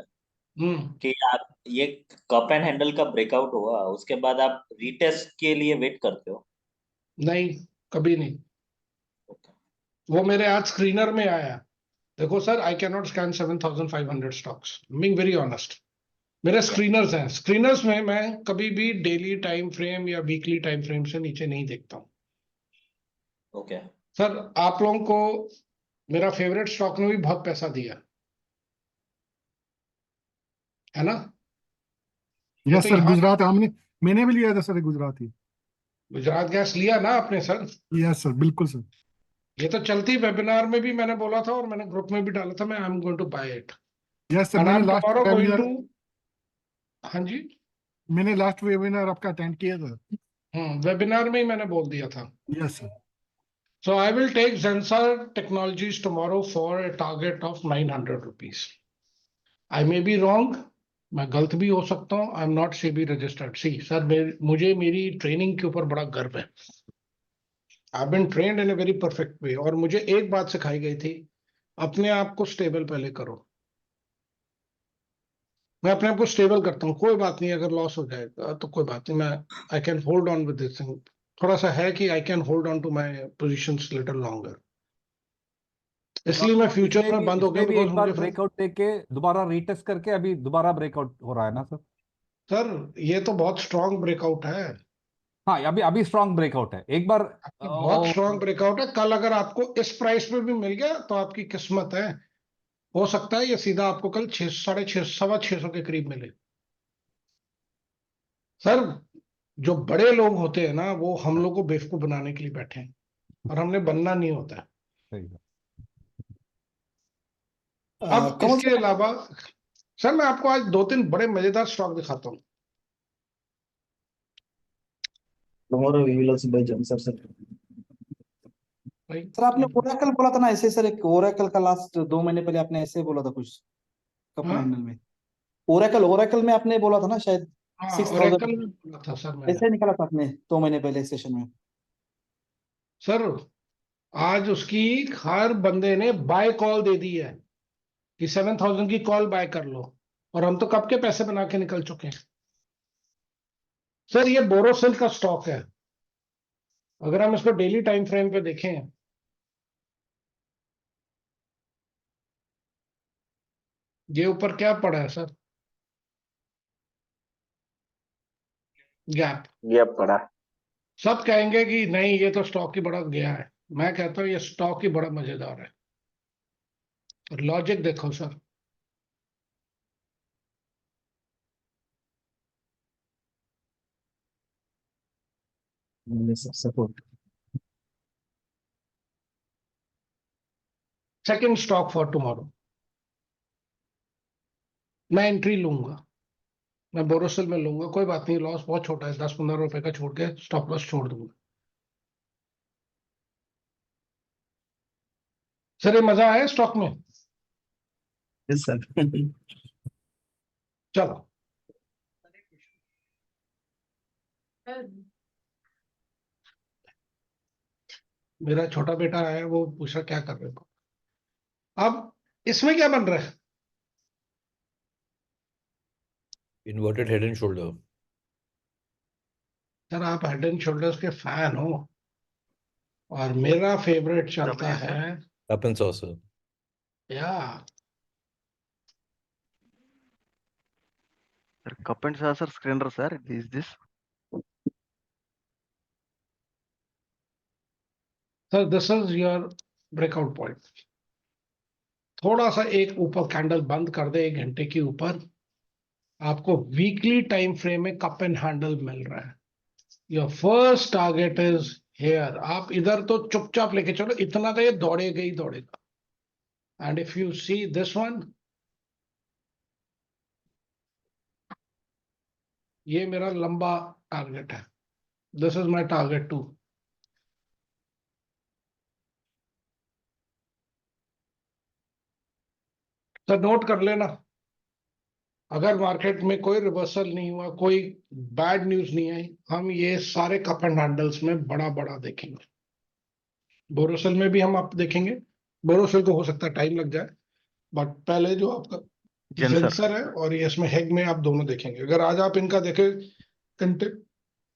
हम्म। कि आप ये कप एंड हैंडल का ब्रेकआउट हुआ उसके बाद आप रीटेस्ट के लिए वेट करते हो? नहीं, कभी नहीं। वो मेरे आज स्क्रीनर में आया। देखो sir, I can not scan 7500 stocks, being very honest. मेरे स्क्रीनर्स हैं, स्क्रीनर्स में मैं कभी भी डेली टाइम फ्रेम या वीकली टाइम फ्रेम से नीचे नहीं देखता हूँ। ओके। सर आप लोगों को मेरा फेवरेट स्टॉक ने भी बहुत पैसा दिया है ना। ये यस तो सर, यहाँ गुजरात मैंने भी लिया था सर, गुजराती। गुजरात गैस लिया ना आपने सर। यस सर, बिल्कुल सर। ये तो चलती वेबिनार में भी मैंने बोला था और मैंने ग्रुप में भी डाला था, मैं I am going to buy it yes sir, and I मैंने am last tomorrow going webinar to. हाँ जी। मैंने लास्ट वेबिनार आपका अटेंड किया था। वेबिनार में ही मैंने बोल दिया था। Yes sir. So I will take Zensar Technologies tomorrow for a target of 900 rupees. I may be wrong, मैं गलत भी हो सकता हूँ। I am not SEBI registered. See sir, मुझे मेरी ट्रेनिंग के ऊपर बड़ा गर्व है। I been trained in a very perfect way. और मुझे एक बात सिखाई गई थी, अपने आप को स्टेबल पहले करो। मैं अपने आप को स्टेबल करता हूँ, कोई बात नहीं, अगर लॉस हो जाएगा तो कोई बात नहीं, मैं I can hold on with this thing. थोड़ा सा है कि I can hold on to my positions little longer, इसलिए मैं फ्यूचर में बंद हो गया इसमें भी बिकॉज एक बार मुझे फिर। ब्रेकआउट लेके दोबारा रीटेस्ट करके अभी दोबारा ब्रेकआउट हो रहा है ना सर? सर ये तो बहुत स्ट्रांग ब्रेकआउट है। हाँ, अभी अभी स्ट्रांग ब्रेकआउट है एक बार। बहुत स्ट्रांग ब्रेकआउट है। कल अगर आपको इस प्राइस पे भी मिल गया तो आपकी किस्मत है। हो सकता है ये सीधा आपको कल 6, 650, 625 के करीब मिले। सर जो बड़े लोग होते हैं ना, वो हम लोग को बेवकूफ बनाने के लिए बैठे हैं, और हमने बनना नहीं होता है। सही है। अब कमल इसके अलावा सर मैं आपको आज 2-3 बड़े मजेदार स्टॉक दिखाता हूँ। Tomorrow we will also buy Zensar sir. भाई सर आपने ओरेकल बोला था ना ऐसे सर, एक ओरेकल का लास्ट 2 महीने पहले आपने ऐसे बोला था कुछ कप हाँ हैंडल में। ओरेकल ओरेकल में आपने बोला था ना शायद हाँ, 6000 ओरेकल में बोला था सर मैंने। ऐसे निकाला था आपने 2 महीने पहले सेशन में। सर आज उसकी हर बंदे ने बाय कॉल दे दी है कि 7000 की कॉल बाय कर लो, और हम तो कब के पैसे बना के निकल चुके हैं। सर ये बोरोसिल का स्टॉक है। अगर हम इसको डेली टाइम फ्रेम पे देखें, ये ऊपर क्या पड़ा है सर? गैप। ये पड़ा। सब कहेंगे कि नहीं ये तो स्टॉक ही बड़ा गया है, मैं कहता हूं ये स्टॉक ही बड़ा मजेदार है। लॉजिक देखो sir, support second stock for tomorrow. मैं एंट्री लूंगा, मैं बोरोसिल में लूंगा, कोई बात नहीं, लॉस बहुत छोटा है, 10-15 रुपए का छोड़ के स्टॉप लॉस छोड़ दूंगा। सर ये मजा आया स्टॉक में। Yes sir. चलो मेरा छोटा बेटा है, वो पूछा क्या कर रहे हो। अब इसमें क्या बन रहा है? Inverted head and shoulder. Sir आप हेड एंड शोल्डर्स के फैन हो, और मेरा फेवरेट चलता W है Up and saucer. या sir, cup and saucer screener sir, is this? Sir this is your breakout point. थोड़ा सा एक ऊपर कैंडल बंद कर दे 1 घंटे के ऊपर, आपको वीकली टाइम फ्रेम में कप एंड हैंडल मिल रहा है। Your first target is here. आप इधर तो चुपचाप लेके चलो, इतना तो ये दौड़ेगा ही दौड़ेगा। And if you see this one, ये मेरा लंबा टारगेट है। This is my target two. Sir note कर लेना, अगर मार्केट में कोई रिवर्सल नहीं हुआ, कोई बैड न्यूज नहीं आई, हम ये सारे कप एंड हैंडल्स में बड़ा बड़ा देखेंगे। बोरोसिल में भी हम आप देखेंगे, बोरोसिल को हो सकता है टाइम लग जाए, बट पहले जो आपका Zen, sir. जेंसर है और ये इसमें हेग में आप दोनों देखेंगे। अगर आज आप इनका देखें,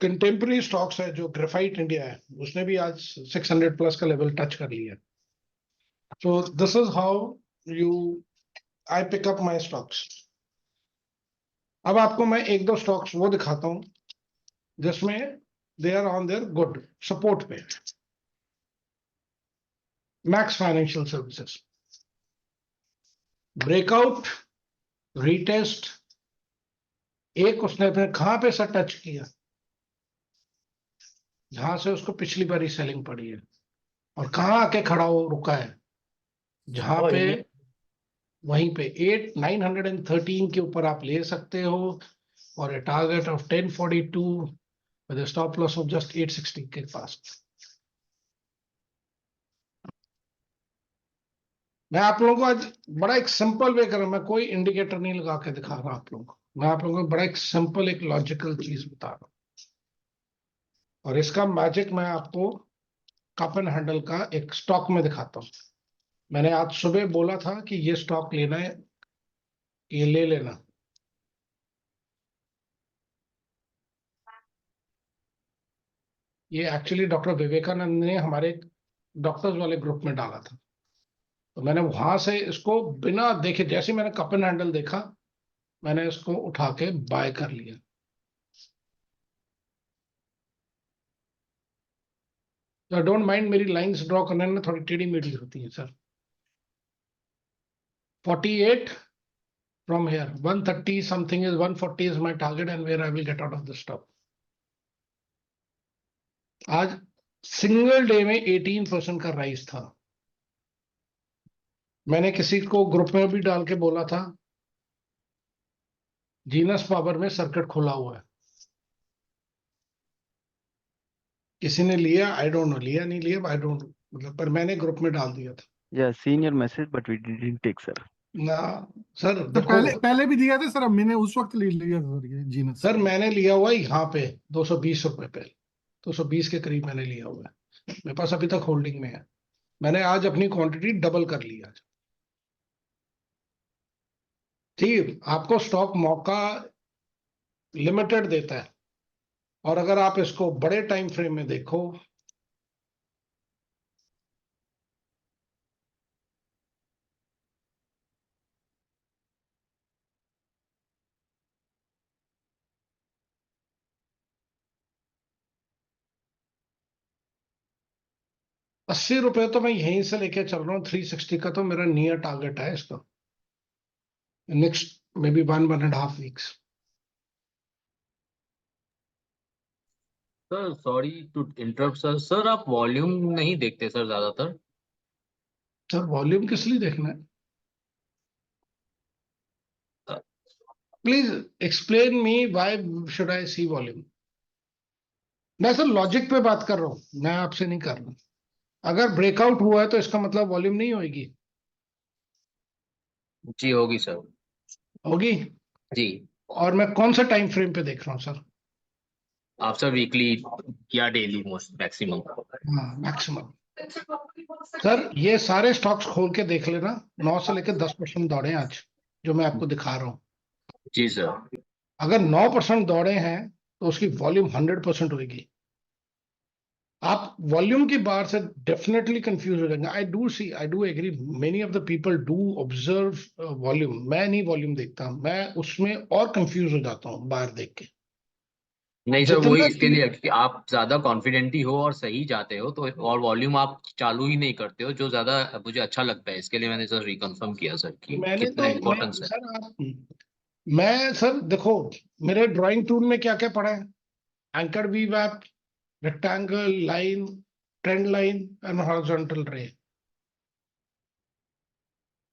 कंटेम्प्रेरी स्टॉक्स है जो ग्रेफाइट इंडिया है, उसने भी आज 600 प्लस का लेवल टच कर लिया। So this is how you I pick up my stocks. अब आपको मैं एक दो स्टॉक्स वो दिखाता हूं जिसमें they are on their good support पे। मैक्स फाइनेंशियल सर्विसेज, ब्रेकआउट, रीटेस्ट, एक उसने अपने कहां पे सर टच किया, जहां से उसको पिछली बारी सेलिंग पड़ी है, और कहां आके खड़ा हो रुका है, जहां पे वहीं पे 913 के ऊपर आप ले सकते हो, और a target of 1042 with stop loss of just 860 के पास। मैं आप लोगों को आज बड़ा एक सिंपल वे कर रहा हूं, मैं कोई इंडिकेटर नहीं लगा के दिखा रहा आप लोगों को, मैं आप लोगों को बड़ा एक सिंपल एक लॉजिकल चीज बता रहा हूं, और इसका मैजिक मैं आपको कप एंड हैंडल का एक स्टॉक में दिखाता हूं। मैंने आज सुबह बोला था कि ये स्टॉक लेना है, ये ले लेना। ये एक्चुअली डॉक्टर विवेकानंद ने हमारे डॉक्टर्स वाले ग्रुप में डाला था, तो मैंने वहां से इसको बिना देखे, जैसे मैंने कप एंड हैंडल देखा, मैंने इसको उठा के बाय कर लिया। तो डोंट माइंड, मेरी लाइंस ड्रॉ करने में थोड़ी टेढ़ी मेढ़ी होती है sir. 48 from here, 130 something is 140 is my target and where I will get out of the stop. आज सिंगल डे में 18% का राइज था। मैंने किसी को ग्रुप में भी डाल के बोला था, जीनस पावर में सर्किट खुला हुआ है, किसी ने लिया, आई डोंट नो, लिया नहीं लिया आई डोंट नो, मतलब पर मैंने ग्रुप में डाल दिया था Yeah, seen your message, but we didn't take, sir. ना सर। तो देखो पहले भी दिया था सर, अब मैंने उस वक्त ले लिया था सर ये जीनस। सर, मैंने लिया हुआ है यहाँ पे 220 रुपए पे, 220 के करीब मैंने लिया हुआ है, मेरे पास अभी तक होल्डिंग में है। मैंने आज अपनी क्वांटिटी डबल कर ली आज। ठीक, आपको स्टॉक मौका लिमिटेड देता है, और अगर आप इसको बड़े टाइम फ्रेम में देखो, ₹80 तो मैं यहीं से लेके चल रहा हूँ, 360 का तो मेरा नियर टारगेट है इसका, next may be 1.5 weeks. Sir sorry to interrupt sir, sir आप वॉल्यूम नहीं देखते सर ज्यादातर? सर वॉल्यूम किस लिए देखना है? Please explain me why should I see volume. मैं सर लॉजिक पे बात कर रहा हूं, मैं आपसे नहीं कर रहा। अगर ब्रेकआउट हुआ है तो इसका मतलब वॉल्यूम नहीं होगी? जी होगी सर। होगी जी। और मैं कौन सा टाइम फ्रेम पे देख रहा हूँ सर? आप सर वीकली या डेली मोस्ट मैक्सिमम? हाँ मैक्सिमम। सर ये सारे स्टॉक्स खोल के देख लेना, 9 से लेकर 10% दौड़े हैं आज, जो मैं आपको दिखा रहा हूँ। जी सर। अगर 9% दौड़े हैं तो उसकी वॉल्यूम 100% होगी। आप वॉल्यूम की बात से डेफिनेटली कंफ्यूज हो जाएंगे। I do agree, many of the people do observe volume, मैं नहीं वॉल्यूम देखता, मैं उसमें और कंफ्यूज हो जाता हूँ बाहर देख के। नहीं सर, जितना वही इसके लिए कि आप ज्यादा कॉन्फिडेंट ही हो और सही जाते हो तो, और वॉल्यूम आप चालू ही नहीं करते हो, जो ज्यादा मुझे अच्छा लगता है। इसके लिए मैंने सर रिकन्फर्म किया सर कि मैंने कितना तो इम्पोर्टेंस है। मैं सर देखो, मेरे ड्राइंग टूल में क्या क्या पड़ा है, anchor V map, rectangle, line, trend line and horizontal ray.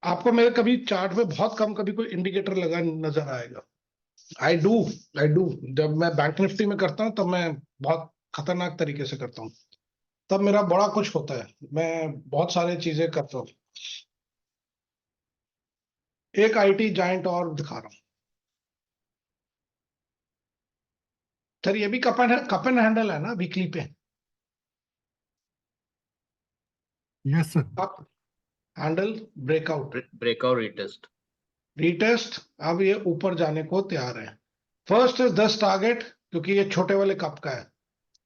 आपको मेरे कभी चार्ट पे बहुत कम कभी कोई इंडिकेटर लगा नजर आएगा। आई डू जब मैं बैंक निफ्टी में करता हूँ तब मैं बहुत खतरनाक तरीके से करता हूँ, तब मेरा बड़ा कुछ होता है, मैं बहुत सारी चीजें करता हूँ। एक आईटी जायंट और दिखा रहा हूँ, सर ये भी कप एंड हैंडल है ना वीकली पे? Yes sir. Cup handle breakout breakout retest. Retest. अब ये ऊपर जाने को तैयार है। फर्स्ट इज 10 टारगेट क्योंकि ये छोटे वाले कप का है,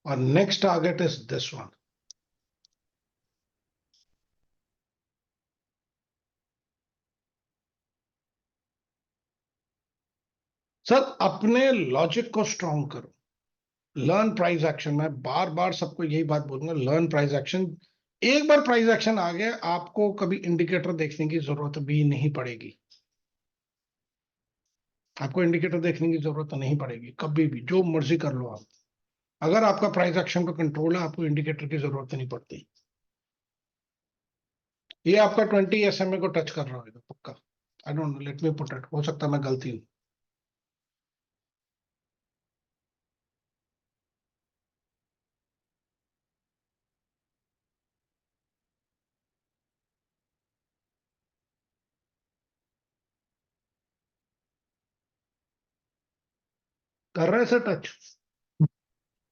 और next target is this one. Sir अपने लॉजिक को स्ट्रॉन्ग करो, लर्न प्राइस एक्शन। मैं बार बार सबको यही बात बोलूंगा, लर्न प्राइस एक्शन। एक बार प्राइस एक्शन आ गया, आपको कभी इंडिकेटर देखने की जरूरत भी नहीं पड़ेगी। आपको इंडिकेटर देखने की जरूरत नहीं पड़ेगी कभी भी, जो मर्जी कर लो आप। अगर आपका प्राइस एक्शन पे कंट्रोल है, आपको इंडिकेटर की जरूरत नहीं पड़ती। ये आपका 20 SMA को टच कर रहा होगा पक्का। I don't know, let me put it, हो सकता है मैं गलती हूं। कर रहे से टच?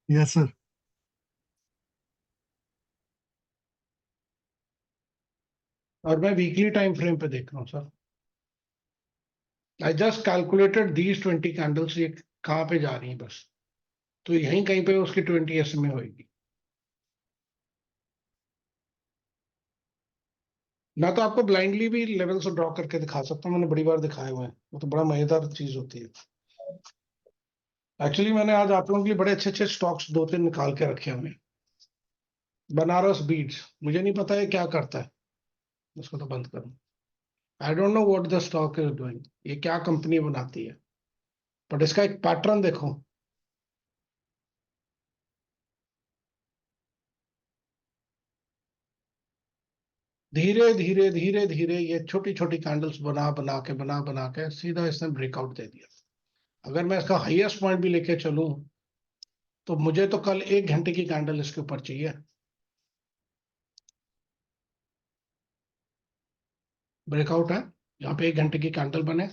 Yes sir. और मैं वीकली टाइम फ्रेम पे देख रहा हूँ sir. I just calculated these 20 candles, ये कहाँ पे जा रही है बस, तो यहीं कहीं पे उसकी 20 SMA होगी। मैं तो आपको ब्लाइंडली भी लेवल से ड्रॉ करके दिखा सकता हूँ, मैंने बड़ी बार दिखाए हुए हैं, वो तो बड़ा मजेदार चीज होती है। एक्चुअली मैंने आज आप लोगों के लिए बड़े अच्छे अच्छे स्टॉक्स 2-3 निकाल के रखे हुए हैं। बनारस बीड्स, मुझे नहीं पता है क्या करता है, उसको तो बंद करो। I don't know what the stock is doing, ये क्या कंपनी बनाती है, बट इसका एक पैटर्न देखो। धीरे धीरे धीरे धीरे ये छोटी छोटी कैंडल्स बना बना के सीधा इसने ब्रेकआउट दे दिया। अगर मैं इसका हाईएस्ट पॉइंट भी लेके चलूं तो मुझे तो कल 1 घंटे की कैंडल इसके ऊपर चाहिए। ब्रेकआउट है यहाँ पे, 1 घंटे की कैंडल बने।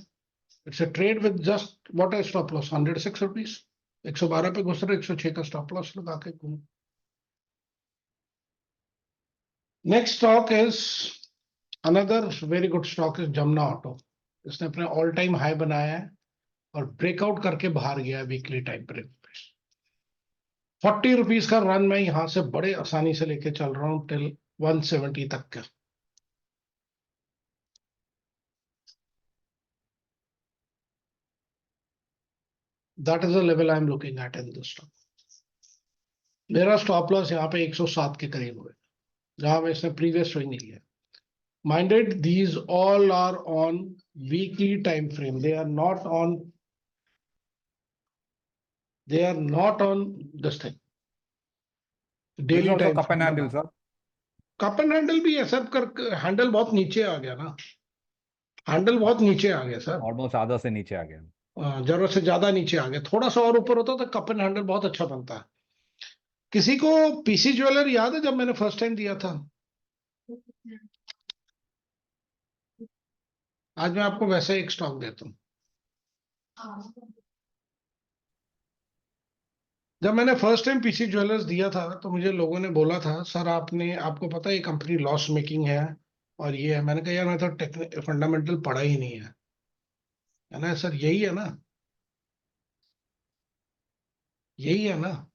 It's a trade with just what is stop loss, 106 rupees. 112 पे घुस रहे, 106 का स्टॉप लॉस लगा के घूम। Next stock is another very good stock is Jamuna auto. इसने अपने ऑल टाइम हाई बनाया है और ब्रेकआउट करके बाहर गया है वीकली टाइम फ्रेम पे। 40 रुपीज का रन मैं यहां से बड़े आसानी से लेके चल रहा हूं टिल 170 तक का। That is the level I am looking at in this stock. मेरा स्टॉप लॉस यहाँ पे 107 के करीब हुए, जहां पे इसने प्रीवियस स्विंग नहीं लिया। Minded, these all are on weekly time frame. They are not on this thing. Daily time cup and handle sir. Cup and handle भी है सर, कर हैंडल बहुत नीचे आ गया ना, हैंडल बहुत नीचे आ गया सर, ऑलमोस्ट आधा से नीचे आ गया। जरूरत से ज्यादा नीचे आ गया। थोड़ा सा और ऊपर होता तो कप एंड हैंडल बहुत अच्छा बनता है। किसी को पीसी ज्वेलर याद है जब मैंने फर्स्ट टाइम दिया था? आज मैं आपको वैसे एक स्टॉक देता हूँ। जब मैंने फर्स्ट टाइम पीसी ज्वेलर्स दिया था तो मुझे लोगों ने बोला था, सर आपको पता है ये कंपनी लॉस मेकिंग है और ये है। मैंने कहा यार मैं तो फंडामेंटल पढ़ा ही नहीं है ना सर, यही है ना, यही है ना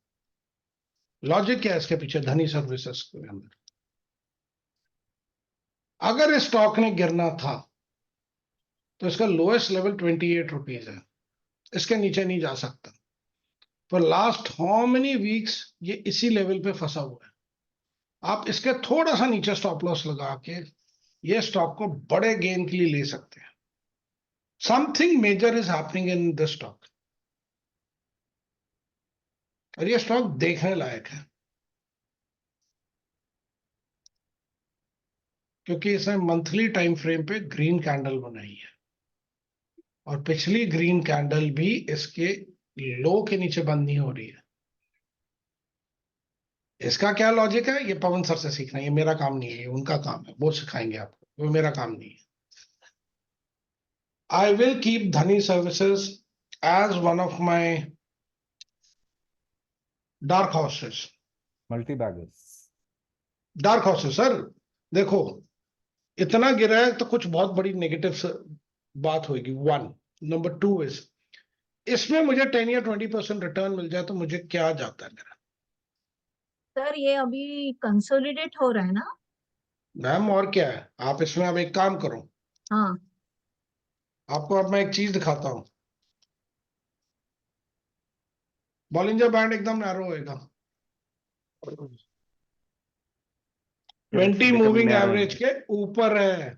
लॉजिक। क्या है इसके पीछे? धनी सर्विसेज के अंदर अगर इस स्टॉक ने गिरना था तो इसका लोएस्ट लेवल 28 रुपीज है, इसके नीचे नहीं जा सकता। For last how many weeks ये इसी लेवल पे फंसा हुआ है। आप इसके थोड़ा सा नीचे स्टॉप लॉस लगा के ये स्टॉक को बड़े गेन के लिए ले सकते हैं। Something major is happening in this stock, और ये स्टॉक देखने लायक है क्योंकि इसने मंथली टाइम फ्रेम पे ग्रीन कैंडल बनाई है और पिछली ग्रीन कैंडल भी इसके लो के नीचे बंद नहीं हो रही है। इसका क्या लॉजिक है ये पवन सर से सीखना, ये मेरा काम नहीं है, ये उनका काम है, वो सिखाएंगे आपको, वो मेरा काम नहीं है। I will keep Dhani Services as one of my dark horses, multi beggars. Dark horses sir. देखो इतना गिरा है तो कुछ बहुत बड़ी नेगेटिव बात होगी। वन, नंबर टू इज इसमें मुझे 10 या 20% रिटर्न मिल जाए तो मुझे क्या जाता है मेरा। सर ये अभी कंसोलिडेट हो रहा है ना? मैम और क्या है, आप इसमें अब एक काम करो, हाँ आपको अब मैं एक चीज दिखाता हूं। बॉलिंजर बैंड एकदम नैरो होएगा, 20 मूविंग एवरेज के ऊपर है।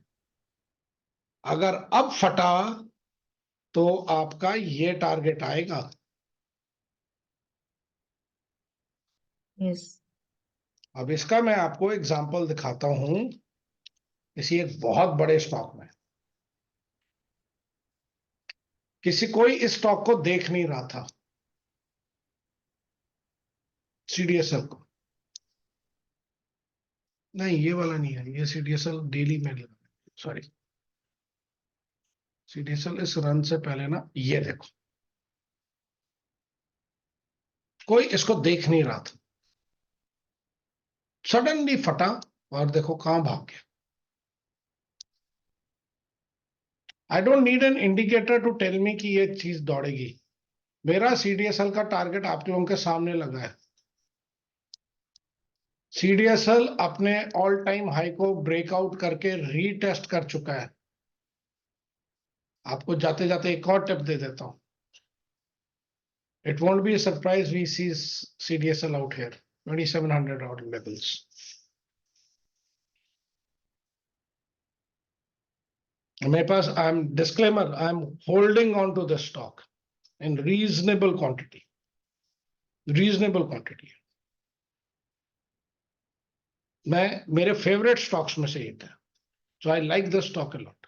अगर अब फटा तो आपका ये टारगेट आएगा। यस। अब इसका मैं आपको एग्जांपल दिखाता हूं किसी एक बहुत बड़े स्टॉक में। किसी कोई इस स्टॉक को देख नहीं रहा था, सीडीएसएल को। नहीं ये वाला नहीं है, ये सीडीएसएल डेली में, सॉरी सीडीएसएल इस रन से पहले ना, ये देखो कोई इसको देख नहीं रहा था, सडनली फटा और देखो कहां भाग गया। I don't need an indicator to tell me कि ये चीज दौड़ेगी। मेरा सीडीएसएल का टारगेट आप लोगों के सामने लगा है। सीडीएसएल अपने ऑल टाइम हाई को ब्रेकआउट करके रीटेस्ट कर चुका है। आपको जाते जाते एक और टिप दे देता हूं। It won't be a surprise we see CDSL out here 2700 odd levels. मेरे पास I am disclaimer, I am holding on to the stock in reasonable quantity, reasonable quantity. मैं मेरे फेवरेट स्टॉक्स में से एक है, so I like the stock a lot.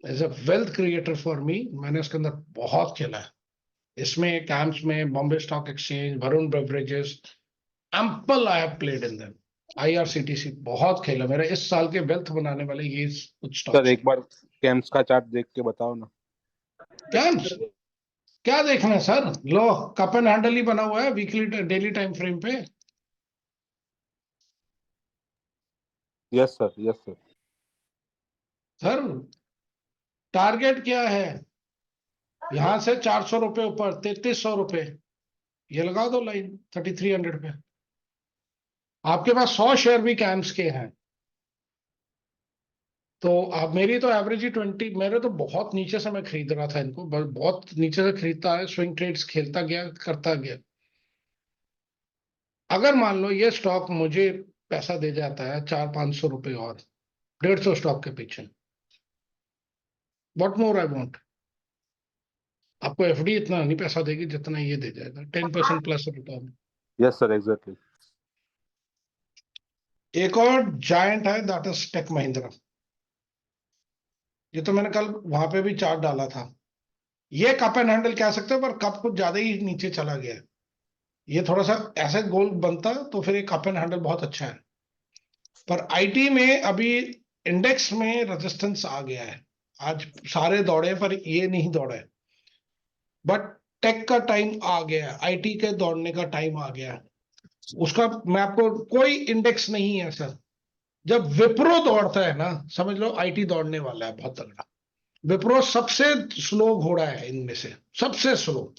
As a wealth creator for me, मैंने इसके अंदर बहुत खेला है। इसमें कैंप्स में बॉम्बे स्टॉक एक्सचेंज, वरुण बेवरेजेस, एम्पल I have played in them. IRCTC बहुत खेला। मेरा इस साल के वेल्थ बनाने वाले ये कुछ स्टॉक्स। सर एक बार कैम्स का चार्ट देख के बताओ ना। कैम्स क्या देखना है sir? Low cup and handle ही बना हुआ है वीकली डेली टाइम फ्रेम पे। Yes sir, yes sir. Sir target क्या है? यहां से 400 रुपए ऊपर 3300 रुपए, ये लगा दो लाइन 3300 पे। आपके पास 100 शेयर भी कैम्स के हैं तो आप, मेरी तो एवरेज ही 20, मेरे तो बहुत नीचे से मैं खरीद रहा था इनको, बहुत नीचे से खरीदता है, स्विंग ट्रेड्स खेलता गया, करता गया। अगर मान लो ये स्टॉक मुझे पैसा दे जाता है 400-500 रुपए और 150 स्टॉक के पीछे, व्हाट मोर आई वांट। आपको एफडी इतना नहीं पैसा देगी जितना ये दे जाएगा, 10% plus return. Yes sir, exactly. एक और जायंट है, दैट इज टेक महिंद्रा। ये तो मैंने कल वहां पे भी चार्ट डाला था। ये कप एंड हैंडल कह सकते हो, पर कप कुछ ज्यादा ही नीचे चला गया है। ये थोड़ा सा ऐसे गोल बनता तो फिर ये कप एंड हैंडल बहुत अच्छा है। पर आईटी में अभी इंडेक्स में रेजिस्टेंस आ गया है। आज सारे दौड़े पर ये नहीं दौड़े, बट टेक का टाइम आ गया है, आईटी के दौड़ने का टाइम आ गया है। उसका मैं आपको, कोई इंडेक्स नहीं है सर। जब विप्रो दौड़ता है ना, समझ लो आईटी दौड़ने वाला है बहुत तगड़ा। विप्रो सबसे स्लो घोड़ा है इनमें से, सबसे स्लो।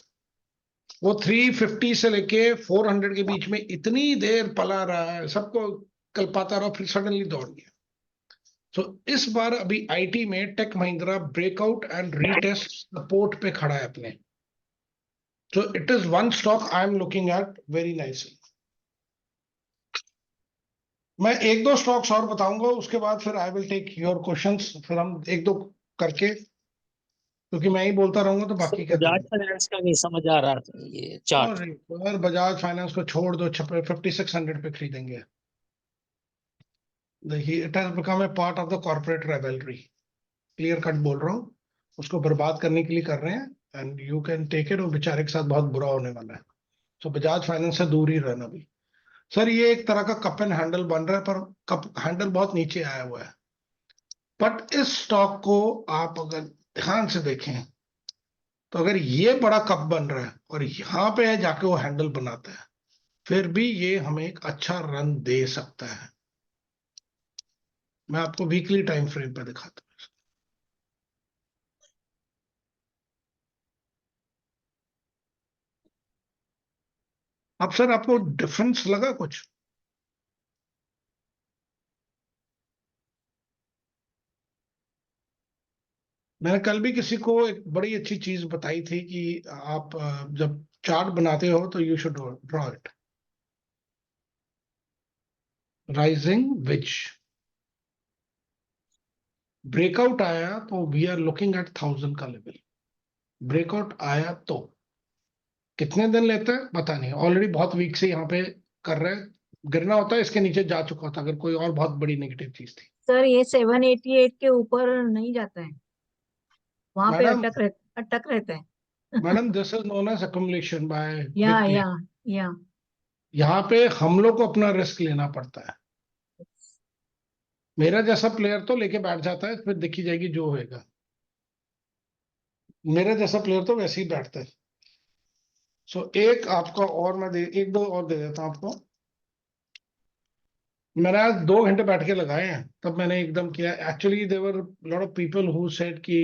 वो 350 से लेके 400 के बीच में इतनी देर पला रहा है, सबको कल्पाता रहा, फिर सडनली दौड़ गया। तो इस बार अभी आईटी में Tech Mahindra breakout and retest support पे खड़ा है अपने। So it is one stock I am looking at very nicely. मैं एक दो स्टॉक्स और बताऊंगा, उसके बाद फिर I will take your questions, फिर हम एक दो करके, क्योंकि मैं ही बोलता रहूंगा तो बाकी क्या बजाज फाइनेंस का नहीं समझ आ रहा था ये चार्ट। करें। बजाज फाइनेंस को छोड़ दो, 5600 पे खरीदेंगे। देखिए it has become a part of the corporate रेबेलरी। क्लियर कट बोल रहा हूँ, उसको बर्बाद करने के लिए कर रहे हैं, and you can take it. वो बेचारे के साथ बहुत बुरा होने वाला है। तो बजाज फाइनेंस से दूर ही रहना भी। सर ये एक तरह का कप एंड हैंडल बन रहा है, पर कप हैंडल बहुत नीचे आया हुआ है। बट इस स्टॉक को आप अगर ध्यान से देखें तो अगर ये बड़ा कप बन रहा है और यहाँ पे है जाके वो हैंडल बनाता है, फिर भी ये हमें एक अच्छा रन दे सकता है। मैं आपको वीकली टाइम फ्रेम पे दिखाता हूँ। अब सर आपको डिफरेंस लगा कुछ? मैंने कल भी किसी को एक बड़ी अच्छी चीज बताई थी कि आप जब चार्ट बनाते हो तो you should draw it rising which breakout आया तो वी आर लुकिंग एट 1000 का लेवल। ब्रेकआउट आया तो कितने दिन लेता है पता नहीं, ऑलरेडी बहुत वीक से यहाँ पे कर रहे हैं। गिरना होता है इसके नीचे जा चुका था अगर कोई और बहुत बड़ी नेगेटिव चीज थी। सर ये 788 के ऊपर नहीं जाता है, वहां पे मैडम अटक रहता है। Madam this is known as accumulation by या बिग या प्लेयर। या यहाँ पे हम लोग को अपना रिस्क लेना पड़ता है। मेरा जैसा प्लेयर तो लेके बैठ जाता है, फिर देखी जाएगी जो होएगा। मेरा जैसा प्लेयर तो वैसे ही बैठता है। सो एक आपका और मैं एक दो और दे देता हूं आपको। मैंने आज 2 घंटे बैठ के लगाए हैं, तब मैंने एकदम किया। Actually there lot of people who said कि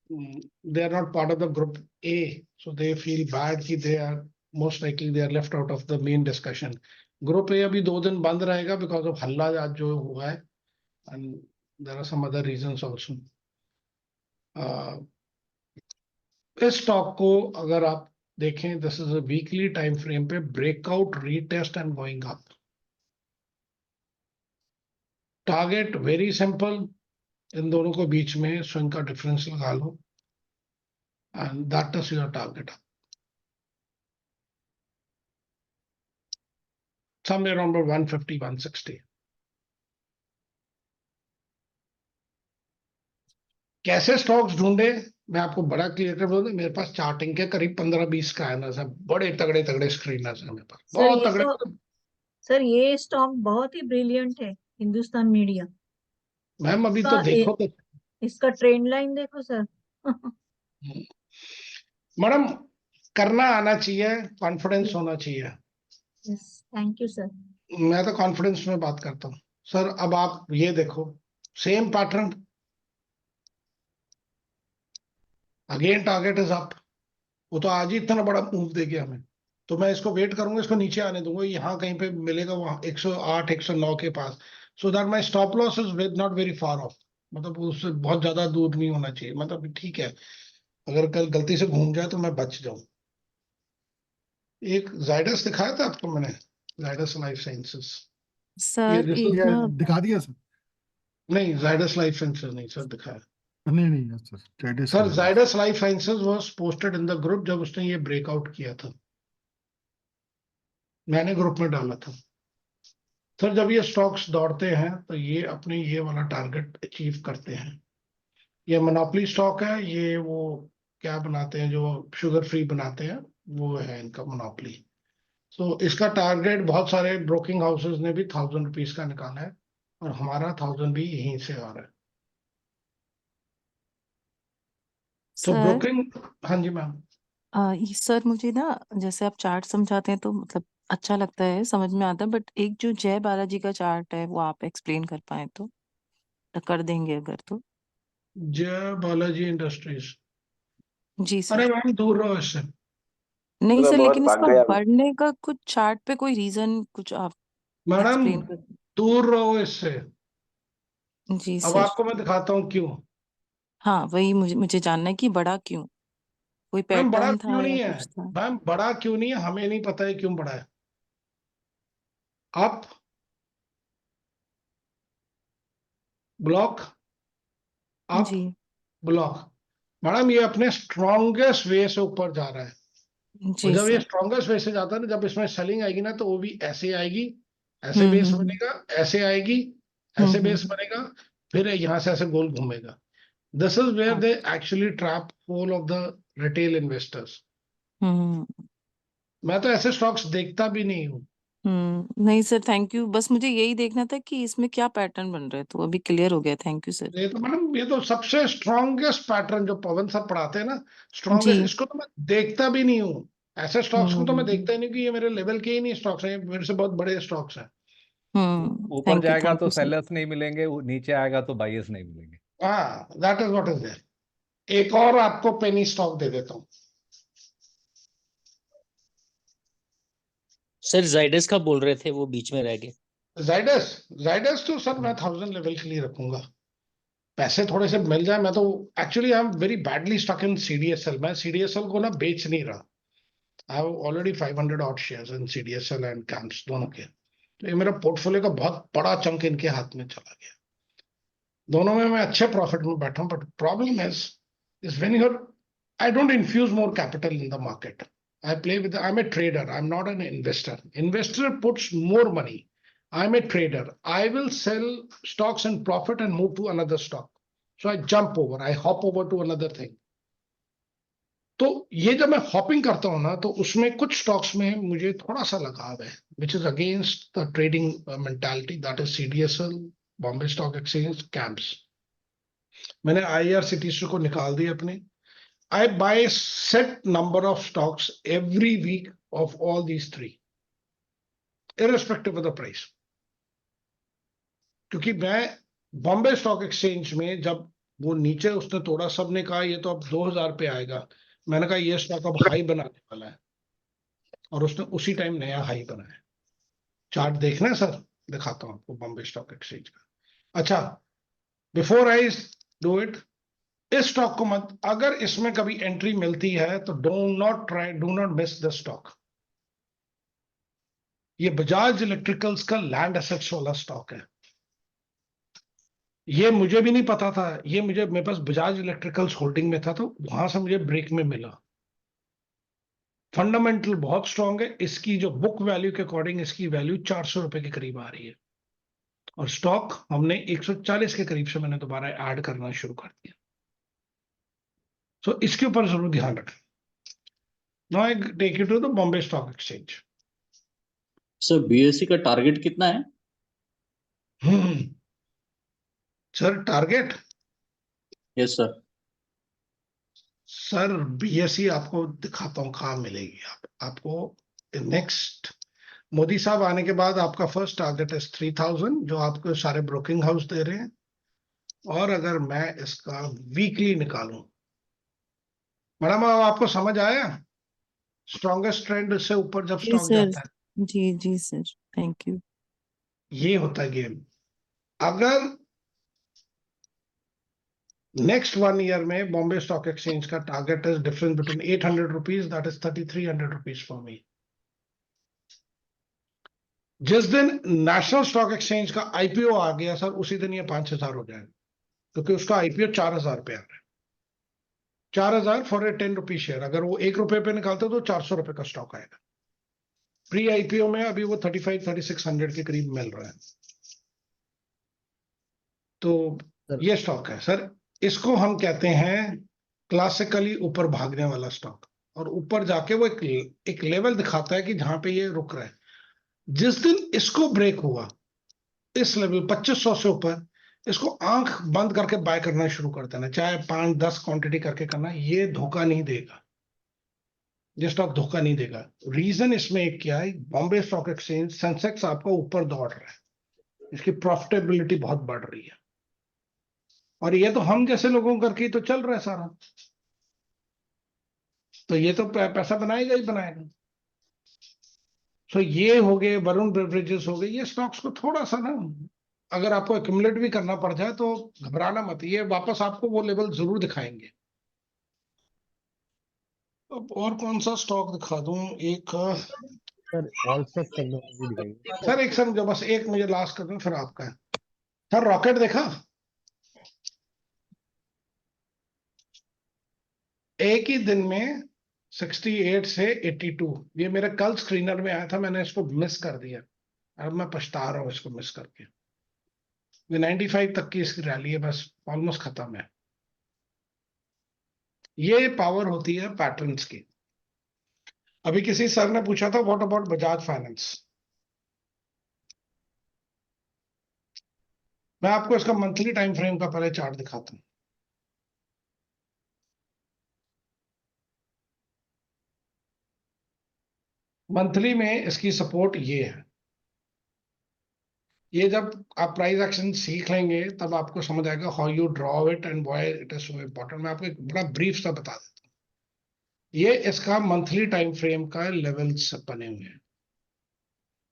they are not part of the group A, so they feel bad कि they are most likely they are left out of the main discussion. Group A अभी 2 दिन बंद रहेगा because of हल्ला आज जो हुआ है, and there are some other reasons also. इस स्टॉक को अगर आप देखें, this is a weekly time frame पे breakout, retest and going up. Target very simple, इन दोनों को बीच में स्विंग का डिफरेंस लगा लो and that is your target. Somewhere around 150 160। कैसे स्टॉक्स ढूंढे, मैं आपको बड़ा क्लियर कर दूं। मेरे पास चार्टिंग के करीब 15-20 स्कैनर्स हैं, बड़े तगड़े तगड़े स्क्रीनर्स हैं मेरे पास, सर बहुत ये तगड़े। तो सर ये स्टॉक बहुत ही ब्रिलियंट है, हिंदुस्तान मीडिया। मैम अभी तो इसका देखो तो इसका ट्रेंड लाइन देखो सर। मैडम करना आना चाहिए, कॉन्फिडेंस होना चाहिए। Yes, thank you sir. मैं तो कॉन्फिडेंस में बात करता हूँ सर। अब आप ये देखो, same pattern, again target is up. वो तो आज ही इतना बड़ा मूव दे गया हमें, तो मैं इसको वेट करूंगा, इसको नीचे आने दूंगा। यहाँ कहीं पे मिलेगा, वहां 108 109 के पास, so that my stop loss is not very far off. मतलब उससे बहुत ज्यादा दूर नहीं होना चाहिए। मतलब ठीक है, अगर कल गलती से घूम जाए तो मैं बच जाऊं। एक जाइडस दिखाया था आपको मैंने, जाइडस लाइफ साइंसेस। सर ये ये दिखा दिया सर? नहीं, जाइडस लाइफ साइंसेस नहीं सर दिखाया। नहीं नहीं सर, ट्रेडिस sir Zydus Life Sciences was posted in the group जब उसने ये ब्रेकआउट किया था, मैंने ग्रुप में डाला था। सर जब ये स्टॉक्स दौड़ते हैं तो ये अपने ये वाला टारगेट अचीव करते हैं। ये मोनोपोली स्टॉक है, ये वो क्या बनाते हैं जो शुगर फ्री बनाते हैं, वो है इनका मोनोपोली। सो इसका टारगेट बहुत सारे ब्रोकिंग हाउसेस ने भी 1000 रुपीज का निकाला है, और हमारा 1000 भी यहीं से आ रहा है। तो सर ब्रोकिंग, हाँ जी मैम। सर मुझे ना जैसे आप चार्ट समझाते हैं तो मतलब अच्छा लगता है, समझ में आता है, बट एक जो जय बालाजी का चार्ट है वो आप एक्सप्लेन कर पाए तो कर देंगे अगर तो। जय बालाजी इंडस्ट्रीज। जी अरे सर। मैम दूर रहो इससे। नहीं तो सर, बहुत लेकिन भाग इसका गया अभी। बढ़ने का कुछ चार्ट पे कोई रीजन कुछ आप मैडम एक्सप्लेन कर। दूर रहो इससे। जी अब सर। आपको मैं दिखाता हूँ क्यों। हाँ वही मुझे मुझे जानना है कि बड़ा क्यों, कोई मैम बड़ा पैटर्न क्यों था या नहीं है, कुछ था। मैम बड़ा क्यों नहीं है हमें नहीं पता है क्यों बड़ा है। अप, ब्लॉक, अप, जी ब्लॉक। मैडम ये अपने स्ट्रॉन्गेस्ट वे से ऊपर जा रहा है, और जी जब ये सर। स्ट्रॉन्गेस्ट वे से जाता है ना, जब इसमें सेलिंग आएगी ना, तो वो भी ऐसे आएगी, ऐसे बेस हम्म। बनेगा, ऐसे आएगी, ऐसे बेस बनेगा, फिर यहाँ से ऐसे गोल घूमेगा। This is where they actually trap whole of the retail investors. Hmm. मैं तो ऐसे स्टॉक्स देखता भी नहीं हूँ। नहीं सर, थैंक यू। बस मुझे यही देखना था कि इसमें क्या पैटर्न बन रहा है, तो अभी क्लियर हो गया। Thank you sir. ये तो मैडम, ये तो सबसे स्ट्रॉन्गेस्ट पैटर्न जो पवन सर पढ़ाते हैं ना, जी। स्ट्रॉन्गेस्ट, इसको तो मैं देखता भी नहीं हूँ। ऐसे स्टॉक्स को तो मैं हम्म देखता ही नहीं कि ये मेरे लेवल के ही नहीं स्टॉक्स हैं, ये मेरे से बहुत बड़े स्टॉक्स हैं। ऊपर जाएगा थैंक तो यू सर। सेलर्स नहीं मिलेंगे, नीचे आएगा तो बायर्स नहीं मिलेंगे। हाँ, that is what is there. एक और आपको पेनी स्टॉक दे देता हूँ। सर जाइडस का बोल रहे थे, वो बीच में रह गए। जाइडस, जाइडस तो सर मैं 1000 लेवल के लिए रखूंगा। पैसे थोड़े से मिल जाए, मैं तो actually I am very badly stuck in CDSL. मैं सीडीएसएल को ना बेच नहीं रहा। I have already 500 odd shares in CDSL and CAMS दोनों के। तो ये मेरा पोर्टफोलियो का बहुत बड़ा चंक इनके हाथ में चला गया। दोनों में मैं अच्छे प्रॉफिट में बैठा हूं, but problem is when you I don't infuse more capital in the market. I am a trader, I am not an investor. Investor puts more money. I'm a trader. I will sell stocks in profit and move to another stock. So I jump over, I hop over to another thing. तो ये जब मैं hopping करता हूं ना, तो उसमें कुछ स्टॉक्स में मुझे थोड़ा सा लगाव है, which is against the trading mentality, that is CDSL, Bombay stock Exchange, CAMS. मैंने आईआरसीटीसी को निकाल दिया अपने। I buy set number of stocks every week of all these three, irrespective of the price। क्योंकि मैं बॉम्बे स्टॉक एक्सचेंज में जब वो नीचे उसने तोड़ा, सबने कहा ये तो अब 2000 पे आएगा। मैंने कहा ये स्टॉक अब हाई बनाने वाला है, और उसने उसी टाइम नया हाई बनाया। चार्ट देखना है सर, दिखाता हूं आपको बॉम्बे स्टॉक एक्सचेंज का। अच्छा, बिफोर आई डू इट, इस स्टॉक को मत, अगर इसमें कभी एंट्री मिलती है तो do not miss the stock. ये बजाज इलेक्ट्रिकल्स का लैंड एसेट्स वाला स्टॉक है। ये मुझे भी नहीं पता था, ये मेरे पास बजाज इलेक्ट्रिकल्स होल्डिंग में था, तो वहां से मुझे ब्रेक में मिला। फंडामेंटल बहुत स्ट्रांग है। इसकी जो बुक वैल्यू के अकॉर्डिंग इसकी वैल्यू 400 रुपए के करीब आ रही है, और स्टॉक हमने 140 के करीब से मैंने दोबारा ऐड करना शुरू कर दिया। तो इसके ऊपर जरूर ध्यान रखें। Now I take you to the Bombay stock exchange. Sir BSE का टारगेट कितना है? Sir target, yes sir. Sir BSE आपको दिखाता हूं कहाँ मिलेगी। आपको नेक्स्ट मोदी साहब आने के बाद आपका फर्स्ट टारगेट है 3000, जो आपको सारे ब्रोकिंग हाउस दे रहे हैं। और अगर मैं इसका वीकली निकालूं, मैडम आपको समझ आया? स्ट्रॉन्गेस्ट ट्रेंड से ऊपर जब जी स्टॉक सर। जाता है, जी सर, थैंक यू। ये होता है गेम। अगर नेक्स्ट 1 ईयर में बॉम्बे स्टॉक एक्सचेंज का target is difference between 800 rupees, that is 3300 rupees for me. जिस दिन नेशनल स्टॉक एक्सचेंज का आईपीओ आ गया सर, उसी दिन ये 5000 हो जाएगा, क्योंकि उसका आईपीओ 4000 पे आ रहा है। 4000 फॉर ए 10 रुपी शेयर। अगर वो 1 रुपए पे निकालते तो 400 रुपए का स्टॉक आएगा। प्री आईपीओ में अभी वो 35-3600 के करीब मिल रहा है। तो ये स्टॉक है सर, इसको हम कहते हैं क्लासिकली ऊपर भागने वाला स्टॉक। और ऊपर जाके वो एक लेवल दिखाता है कि जहां पे ये रुक रहा है। जिस दिन इसको ब्रेक हुआ, इस लेवल 2500 से ऊपर, इसको आंख बंद करके बाय करना शुरू कर देना, चाहे 5-10 क्वांटिटी करके करना। ये धोखा नहीं देगा, ये स्टॉक धोखा नहीं देगा। रीजन इसमें एक क्या है, बॉम्बे स्टॉक एक्सचेंज सेंसेक्स आपका ऊपर दौड़ रहा है, इसकी प्रॉफिटेबिलिटी बहुत बढ़ रही है, और ये तो हम जैसे लोगों करके ही तो चल रहा है सारा। तो ये तो पैसा बनाएगा ही बनाएगा। सो ये हो गए, वरुण बेवरेजेस हो गए, ये स्टॉक्स को थोड़ा सा ना, अगर आपको एक्यूमुलेट भी करना पड़ जाए तो घबराना मत, ये वापस आपको वो लेवल जरूर दिखाएंगे। अब और कौन सा स्टॉक दिखा दूं? एक सर ऑलसेट टेक्नोलॉजी दिखाइए। सर, एक सर जो बस एक मुझे लास्ट कर दूं, फिर आपका है। सर रॉकेट देखा? एक ही दिन में 68 से 82, ये मेरे कल स्क्रीनर में आया था, मैंने इसको मिस कर दिया। अब मैं पछता रहा हूँ इसको मिस करके। ये 95 तक की इसकी रैली है, बस ऑलमोस्ट खत्म है। ये पावर होती है पैटर्न्स की। अभी किसी सर ने पूछा था व्हाट अबाउट बजाज फाइनेंस, मैं आपको इसका मंथली टाइम फ्रेम का पहले चार्ट दिखाता हूं। मंथली में इसकी सपोर्ट ये है। ये जब आप प्राइस एक्शन सीख लेंगे तब आपको समझ आएगा how you draw it and why it is so important. मैं आपको एक बड़ा ब्रीफ सा बता देता हूँ। ये इसका मंथली टाइम फ्रेम का लेवल्स बने हुए हैं।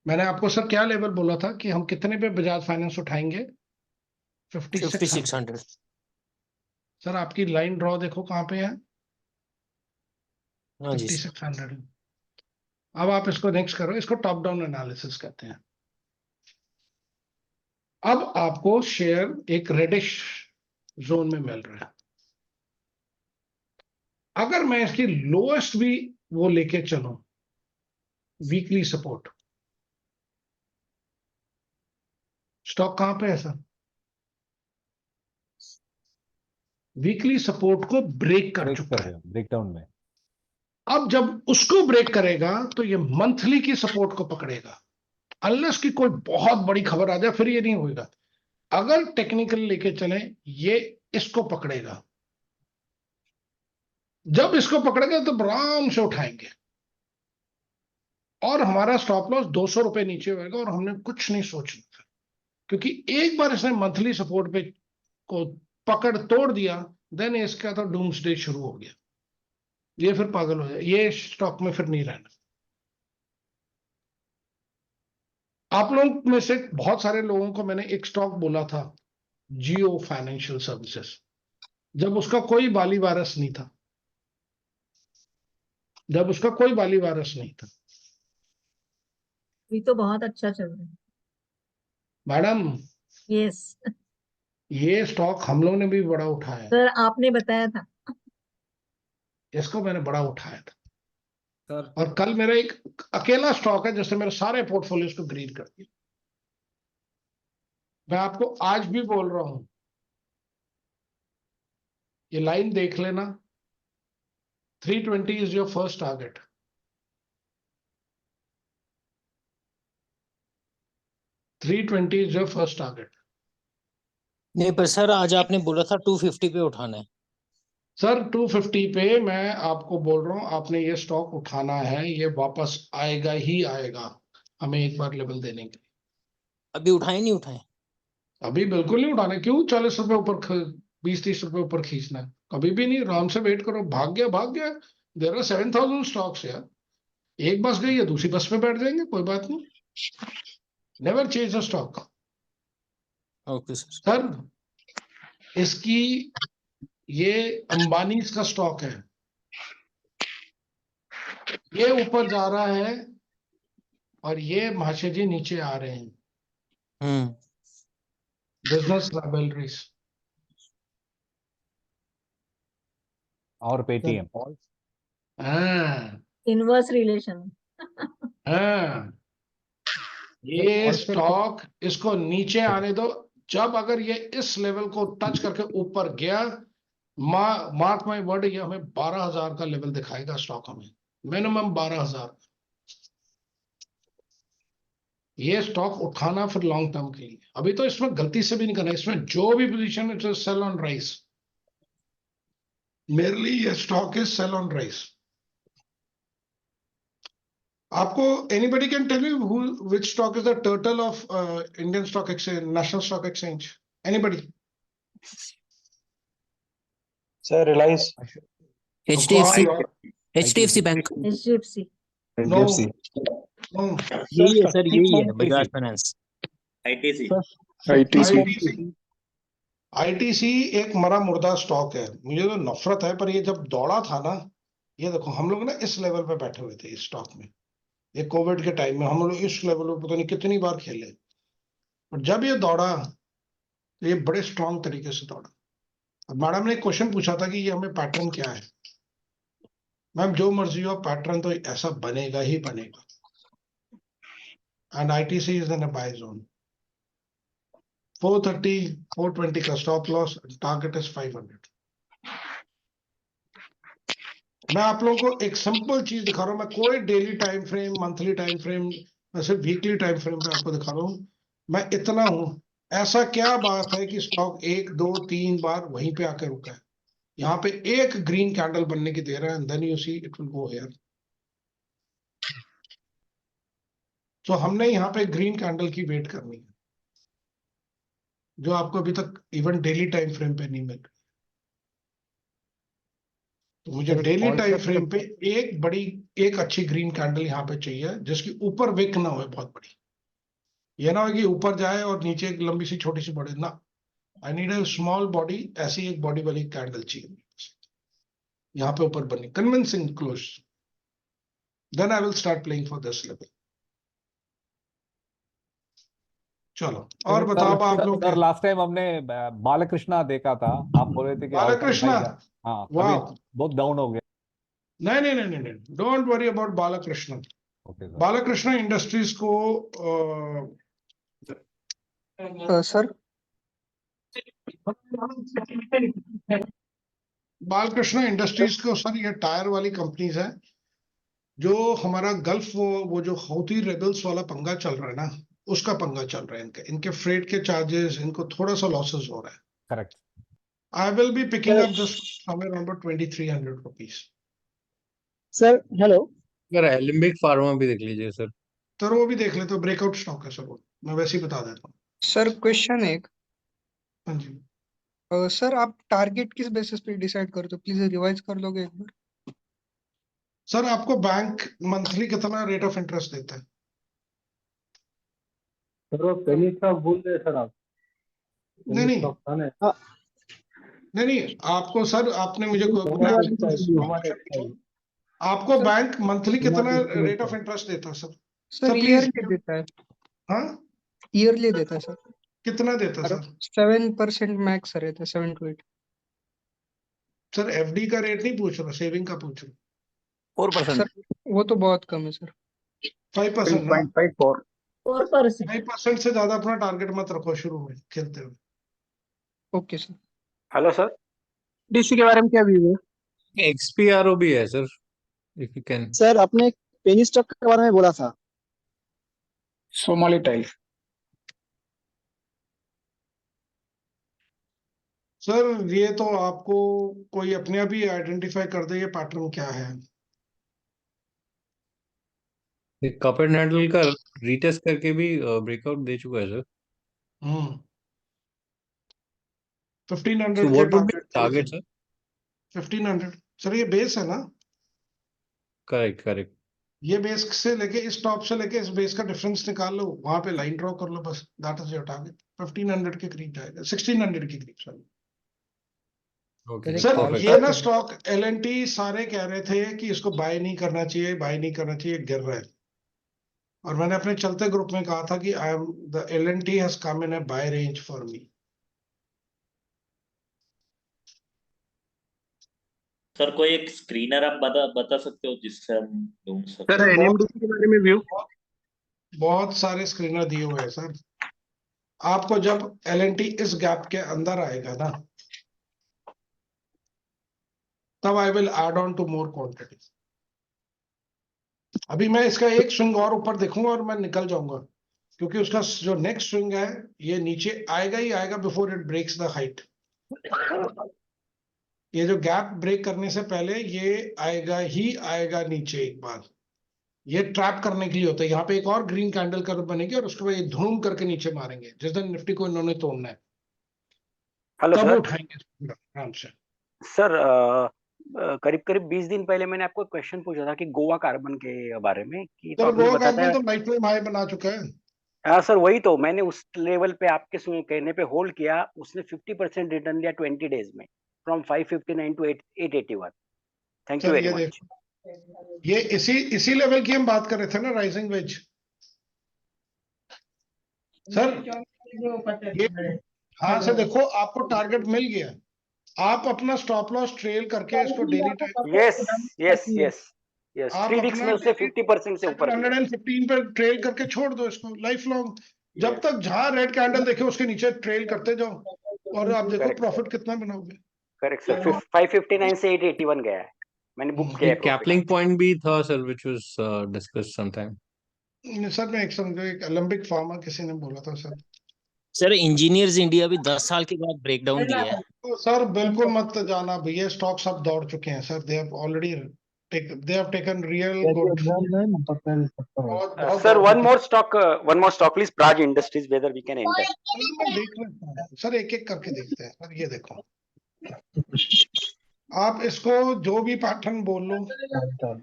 मैंने आपको सर क्या लेवल बोला था कि हम कितने पे बजाज फाइनेंस उठाएंगे? 5600। सर आपकी लाइन ड्रॉ देखो कहाँ पे है, हाँ जी सर। 5600। अब आप इसको नेक्स्ट करो, इसको टॉप डाउन एनालिसिस कहते हैं। अब आपको शेयर एक रेडिश जोन में मिल रहा है। अगर मैं इसकी लोएस्ट भी वो लेके चलूं, वीकली सपोर्ट, स्टॉक कहां पे है सर? वीकली सपोर्ट को ब्रेक कर चुका है, ब्रेकडाउन में। अब जब उसको ब्रेक करेगा तो ये मंथली की सपोर्ट को पकड़ेगा, अनलेस की कोई बहुत बड़ी खबर आ जाए फिर ये नहीं होगा। अगर टेक्निकल लेके चले ये इसको पकड़ेगा, जब इसको पकड़ेगा तो आराम से उठाएंगे और हमारा स्टॉप लॉस 200 रुपए नीचे होगा और हमने कुछ नहीं सोचना था, क्योंकि एक बार इसने मंथली सपोर्ट पे को पकड़ तोड़ दिया, देन इसका तो डूम्सडे शुरू हो गया। ये फिर पागल हो जाए, ये स्टॉक में फिर नहीं रहना। आप लोग में से बहुत सारे लोगों को मैंने एक स्टॉक बोला था, जियो फाइनेंशियल सर्विसेज, जब उसका कोई बाली वारस नहीं था, जब उसका कोई बाली वारस नहीं था। ये तो बहुत अच्छा चल रहा है मैडम। यस ये स्टॉक हम लोग ने भी बड़ा उठाया है, सर, आपने बताया था। इसको मैंने बड़ा उठाया था सर और कल मेरा एक अकेला स्टॉक है जिससे मेरे सारे पोर्टफोलियोज को ग्रीन कर दिया। मैं आपको आज भी बोल रहा हूं, ये लाइन देख लेना, 320 is your first target. 320 is your first target. नहीं पर सर आज आपने बोला था 250 पे उठाना है। सर 250 पे मैं आपको बोल रहा हूं, आपने ये स्टॉक उठाना है, ये वापस आएगा ही आएगा, हमें एक बार लेवल देने के लिए। अभी उठाए नहीं उठाए? अभी बिल्कुल नहीं उठाना। क्यों 40 रुपए ऊपर 20-30 रुपए ऊपर खींचना है? कभी भी नहीं, आराम से वेट करो। भाग गया भाग गया। देयर आर 7000 स्टॉक्स यार, एक बस गई है दूसरी बस में बैठ जाएंगे, कोई बात नहीं। Never change the stock. Okay sir. Sir इसकी ये अंबानी का स्टॉक है, ये ऊपर जा रहा है और ये महाशय जी नीचे आ रहे हैं। बिजनेस लाइबिलिटीज और पेटीएम। हाँ इनवर्स रिलेशन। हाँ, ये स्टॉक इसको नीचे आने दो। जब अगर ये इस लेवल को टच करके ऊपर गया, मार्क माय वर्ड, ये हमें 12,000 का लेवल दिखाएगा स्टॉक, हमें मिनिमम 12,000। ये स्टॉक उठाना फिर लॉन्ग टर्म के लिए। अभी तो इसमें गलती से भी नहीं करना, इसमें जो भी पोजीशन है सेल ऑन राइस। मेरे लिए ये stock is sell on rise. आपको anybody can tell me who which stock is the turtle of Indian stock exchange, National Stock Exchange? Anybody? Sir Reliance. HDFC bank. HDFC। No यही है sir, यही है Bajaj finance. ITC. ITC एक मरा मुर्दा stock है, मुझे तो नफरत है, पर ये जब दौड़ा था ना, ये देखो हम लोग ना इस लेवल पे बैठे हुए थे इस स्टॉक में, ये कोविड के टाइम में हम लोग इस लेवल पे पता नहीं कितनी बार खेले, और जब ये दौड़ा तो ये बड़े स्ट्रांग तरीके से दौड़ा। अब मैडम ने एक क्वेश्चन पूछा था कि ये हमें पैटर्न क्या है। मैम जो मर्जी हो, पैटर्न तो ऐसा बनेगा ही बनेगा। And ITC is in a buy zone. 430 420 का स्टॉप लॉस, टारगेट इज 500। मैं आप लोगों को एक सिंपल चीज दिखा रहा हूं, मैं कोई daily time frame, monthly time frame, मैं सिर्फ वीकली टाइम फ्रेम पे आपको दिखा रहा हूं। मैं इतना हूं ऐसा क्या बात है कि स्टॉक 1 2 3 बार वहीं पे आकर रुका है? यहाँ पे एक ग्रीन कैंडल बनने की दे रहा है, and then you see it will go here. तो हमने यहाँ पे ग्रीन कैंडल की वेट करनी है, जो आपको अभी तक इवन डेली टाइम फ्रेम पे नहीं मिल रही। तो मुझे डेली टाइम फ्रेम पे एक अच्छी ग्रीन कैंडल यहाँ पे चाहिए, जिसकी ऊपर विक ना हो बहुत बड़ी। ये ना हो कि ऊपर जाए और नीचे एक लंबी सी छोटी सी बढ़े ना। I need a small body, ऐसी एक बॉडी वाली कैंडल चाहिए यहाँ पे ऊपर बनी, convincing close, then I will start playing for this level. चलो और बताओ आप लोग। सर लास्ट टाइम हमने बालकृष्णा देखा था, आप बोल रहे थे कि बालकृष्णा, हाँ अभी वाह, बहुत डाउन हो गया। नहीं नहीं नहीं नहीं, don't worry about Balkrishna. Okay sir. Balkrishna industries को सर बालकृष्णा इंडस्ट्रीज को सर, ये टायर वाली कंपनीज है। जो हमारा गल्फ वो जो हौथी रेबल्स वाला पंगा चल रहा है ना, उसका पंगा चल रहा है। इनके फ्रेट के चार्जेस, इनको थोड़ा सा लॉसेस हो रहा है। Correct. I will be picking up this somewhere around 2300 rupees. Sir hello sir Alembic Pharma भी देख लीजिए सर। तो वो भी देख लेते हो, ब्रेकआउट स्टॉक है सर, वो मैं वैसे ही बता देता हूँ। सर क्वेश्चन एक, हाँ जी सर आप टारगेट किस बेसिस पे डिसाइड करते हो, प्लीज रिवाइज कर लोगे एक बार? सर, आपको बैंक मंथली कितना रेट ऑफ इंटरेस्ट देता है? सर पेनी स्टॉक भूल गए सर आप। नहीं नहीं नहीं नहीं, आपको सर, आपने मुझे आपको बैंक मंथली कितना रेट ऑफ इंटरेस्ट देता है सर? सर ईयरली देता है। हाँ, ईयरली देता है सर। कितना देता है सर? 7% मैक्स रहता है, 7 to 8। सर एफडी का रेट नहीं पूछ रहा, सेविंग का पूछ रहा। 4%। सर वो तो बहुत कम है सर। 5% ना? 4%। 5% से ज्यादा अपना टारगेट मत रखो शुरू में खेलते हुए। Okay sir. Hello sir, DC के बारे में क्या व्यू है? एक्सपीआरओ भी है sir, if you can. Sir आपने पेनी स्टॉक के बारे में बोला था। Somali tile. सर ये तो आपको कोई अपने आप ही आइडेंटिफाई कर दे ये पैटर्न क्या है। कप एंड हैंडल का रीटेस्ट करके भी ब्रेकआउट दे चुका है सर। 1500 So के what would be target target sir? 1500 sir, ये बेस है ना? करेक्ट करेरेक्ट। ये बेस से लेके इस टॉप से लेके इस बेस का डिफरेंस निकाल लो, वहां पे लाइन ड्रॉ कर लो, बस दैट इज योर टारगेट। 1500 के करीब जाएगा, 1600 के करीब। Sir okay sir perfect. ये ना स्टॉक एलएनटी सारे कह रहे थे कि इसको बाय नहीं करना चाहिए, बाय नहीं करना चाहिए, गिर रहा है। और मैंने अपने चलते ग्रुप में कहा था कि I am the L&T has come in a buy range for me. Sir कोई एक स्क्रीनर आप बता सकते हो जिससे हम ढूंढ सकते सर एनएमडीसी के बारे में व्यू? बहुत सारे स्क्रीनर दिए हुए हैं सर। आपको जब एलएनटी इस गैप के अंदर आएगा ना, तब I will add on to more quantity. अभी मैं इसका एक स्विंग और ऊपर देखूंगा और मैं निकल जाऊंगा, क्योंकि उसका जो नेक्स्ट स्विंग है ये नीचे आएगा ही आएगा before it breaks the height. ये जो गैप ब्रेक करने से पहले ये आएगा ही आएगा नीचे एक बार। ये ट्रैप करने के लिए होता है। यहाँ पे एक और ग्रीन कैंडल कर बनेगी और उसके बाद ये धूम करके नीचे मारेंगे जिस दिन निफ्टी को इन्होंने तोड़ना है। हेलो तब सर। उठाएंगे आराम से। सर करीब करीब 20 दिन पहले मैंने आपको क्वेश्चन पूछा था कि गोवा कार्बन के बारे में कि, तो सर आपने गोवा बताया कार्बन तो लाइफ टाइम हाई बना चुका है। हाँ सर, वही तो मैंने उस लेवल पे आपके कहने पे होल्ड किया। उसने 50% रिटर्न लिया 20 डेज में, from 559 to 881। Thank you sir very ये मच। देखो, ये इसी लेवल की हम बात कर रहे थे ना, राइजिंग वेज। सर ये हाँ से देखो, आपको टारगेट मिल गया। आप अपना स्टॉप लॉस ट्रेल करके इसको daily time, yes yes yes yes, आप 3 वीक्स अपना में उसने 50% से ऊपर दिया। 115 पे ट्रेल करके छोड़ दो इसको लाइफ लॉन्ग। जब तक जहां रेड कैंडल देखे उसके नीचे ट्रेल करते जाओ और आप देखो Correct, प्रॉफिट कितना बनाओगे। Correct sir. 559 से 881 गया है, मैंने बुक किया है एक कैपलिंग पॉइंट भी था sir which was discussed sometime. Sir मैं एक समझो, एक एलम्बिक फार्मा किसी ने बोला था सर। सर इंजीनियर्स इंडिया भी 10 साल के बाद ब्रेकडाउन दिया है। तो सर बिल्कुल मत जाना भैया, स्टॉक सब दौड़ चुके हैं sir, they have already taken real good, बहुत बहुत Sir, दौड़ one चुके more stock, please. Praj Industries, whether we can enter. हैं। मैं देख लेता हूँ सर, एक एक करके देखते हैं सर। ये देखो, आप इसको जो भी पैटर्न बोल लो,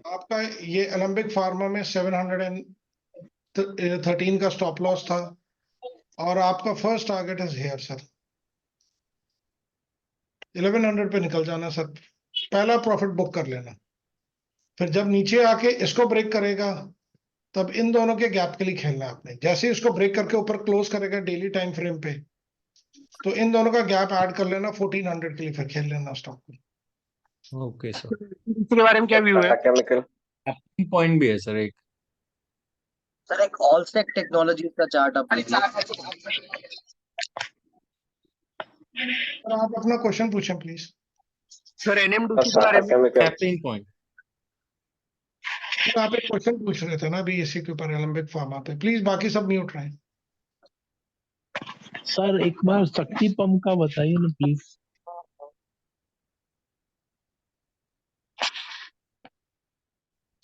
आपका ये एलम्बिक फार्मा में 713 का स्टॉप लॉस था, और आपका first target is here sir, 1100 पे निकल जाना सर, पहला प्रॉफिट बुक कर लेना। फिर जब नीचे आके इसको ब्रेक करेगा, तब इन दोनों के गैप के लिए खेलना है आपने। जैसे ही इसको ब्रेक करके ऊपर क्लोज करेगा डेली टाइम फ्रेम पे, तो इन दोनों का गैप ऐड कर लेना 1400 के लिए, फिर खेल लेना स्टॉक को। Okay sir. इसके बारे में क्या व्यू है? केमिकल पॉइंट भी है सर एक। सर एक ऑलस्टेक टेक्नोलॉजीज का चार्ट आप लीजिए। सर आप अपना क्वेश्चन पूछें प्लीज। सर NMDC के बारे में कैप्लिन पॉइंट। सर आप एक क्वेश्चन पूछ रहे थे ना अभी इसी के ऊपर, एलम्बिक फार्मा पे, प्लीज बाकी सब म्यूट रहे। सर एक बार शक्ति पंप का बताइए ना प्लीज।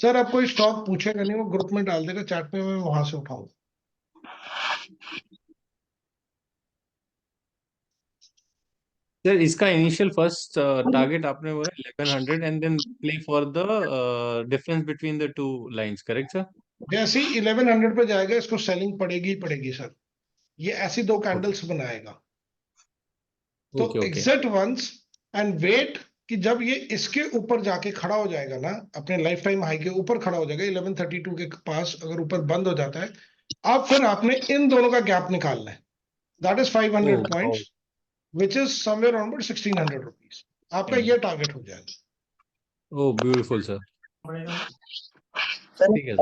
सर अब कोई स्टॉक पूछेगा नहीं, वो ग्रुप में डाल देगा चैट में, मैं वहां से उठाऊंगा। सर इसका इनिशियल फर्स्ट टारगेट आपने बोला 1100 and then play for the difference between the two lines, correct sir? जैसे ही 1100 पे जाएगा, इसको सेलिंग पड़ेगी ही पड़ेगी सर। ये ऐसी दो कैंडल्स बनाएगा, तो एग्जिट वंस एंड वेट कि जब ये इसके ऊपर जाके खड़ा हो जाएगा ना, अपने लाइफ टाइम हाई के ऊपर खड़ा हो जाएगा 1132 के पास, अगर ऊपर बंद हो जाता है, अब फिर आपने इन दोनों का गैप निकालना है। That is 500 points which is somewhere around 1600 rupees. आपका ये टारगेट हो जाएगा। Oh beautiful sir. ठीक है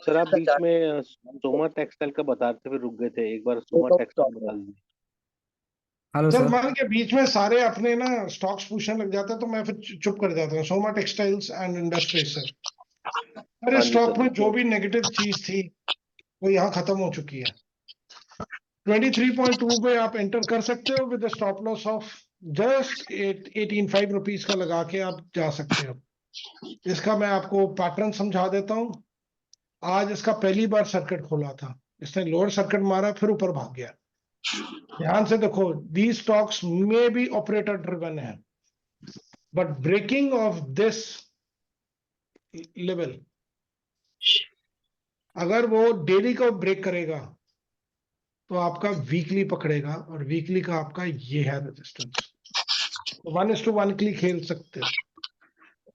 सर आप बीच में सोमा टेक्सटाइल का बता रहे थे, फिर रुक गए थे, एक बार सोमा टेक्सटाइल बता दीजिए। हेलो सर, मान के बीच में सारे अपने ना स्टॉक्स पूछने लग जाता है, तो मैं फिर चुप कर जाता हूँ। Soma textiles and industries sir, अरे स्टॉक में जो भी नेगेटिव चीज थी वो यहाँ खत्म हो चुकी है। 23.2 पे आप एंटर कर सकते हो with stop loss of just 18.5 rupees का लगा के आप जा सकते हो। इसका मैं आपको पैटर्न समझा देता हूँ। आज इसका पहली बार सर्किट खोला था, इसने लोअर सर्किट मारा, फिर ऊपर भाग गया। ध्यान से देखो, दी स्टॉक्स में बी ऑपरेटर ड्रिवन है, but breaking of this level, अगर वो डेली का ब्रेक करेगा तो आपका वीकली पकड़ेगा, और वीकली का आपका ये है रेजिस्टेंस। 1:1 के लिए खेल सकते हो।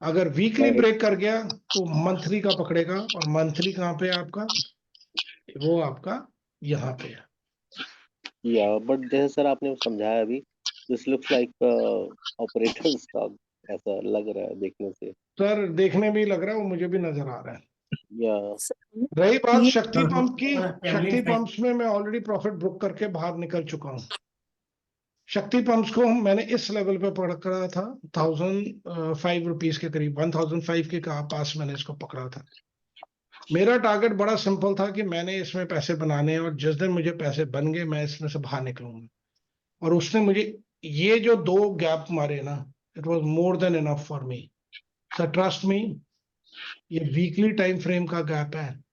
अगर वीकली ब्रेक कर गया तो मंथली का पकड़ेगा, और मंथली कहाँ पे है आपका, वो आपका यहाँ पे है। या बट जैसे सर आपने समझाया अभी, this looks like operator stock, ऐसा लग रहा है देखने से। सर देखने में ही लग रहा है, वो मुझे भी नजर आ रहा है। या रही बात शक्ति पंप की, शक्ति पंप्स में मैं ऑलरेडी प्रॉफिट बुक करके बाहर निकल चुका हूँ। शक्ति पंप्स को मैंने इस लेवल पे पकड़ा था 1005 रुपीज के करीब, 1005 के पास मैंने इसको पकड़ा था। मेरा टारगेट बड़ा सिंपल था कि मैंने इसमें पैसे बनाने हैं, और जिस दिन मुझे पैसे बन गए मैं इसमें से बाहर निकलूंगा। और उसने मुझे ये जो दो गैप मारे ना, it was more than enough for me sir, trust me. ये वीकली टाइम फ्रेम का गैप है।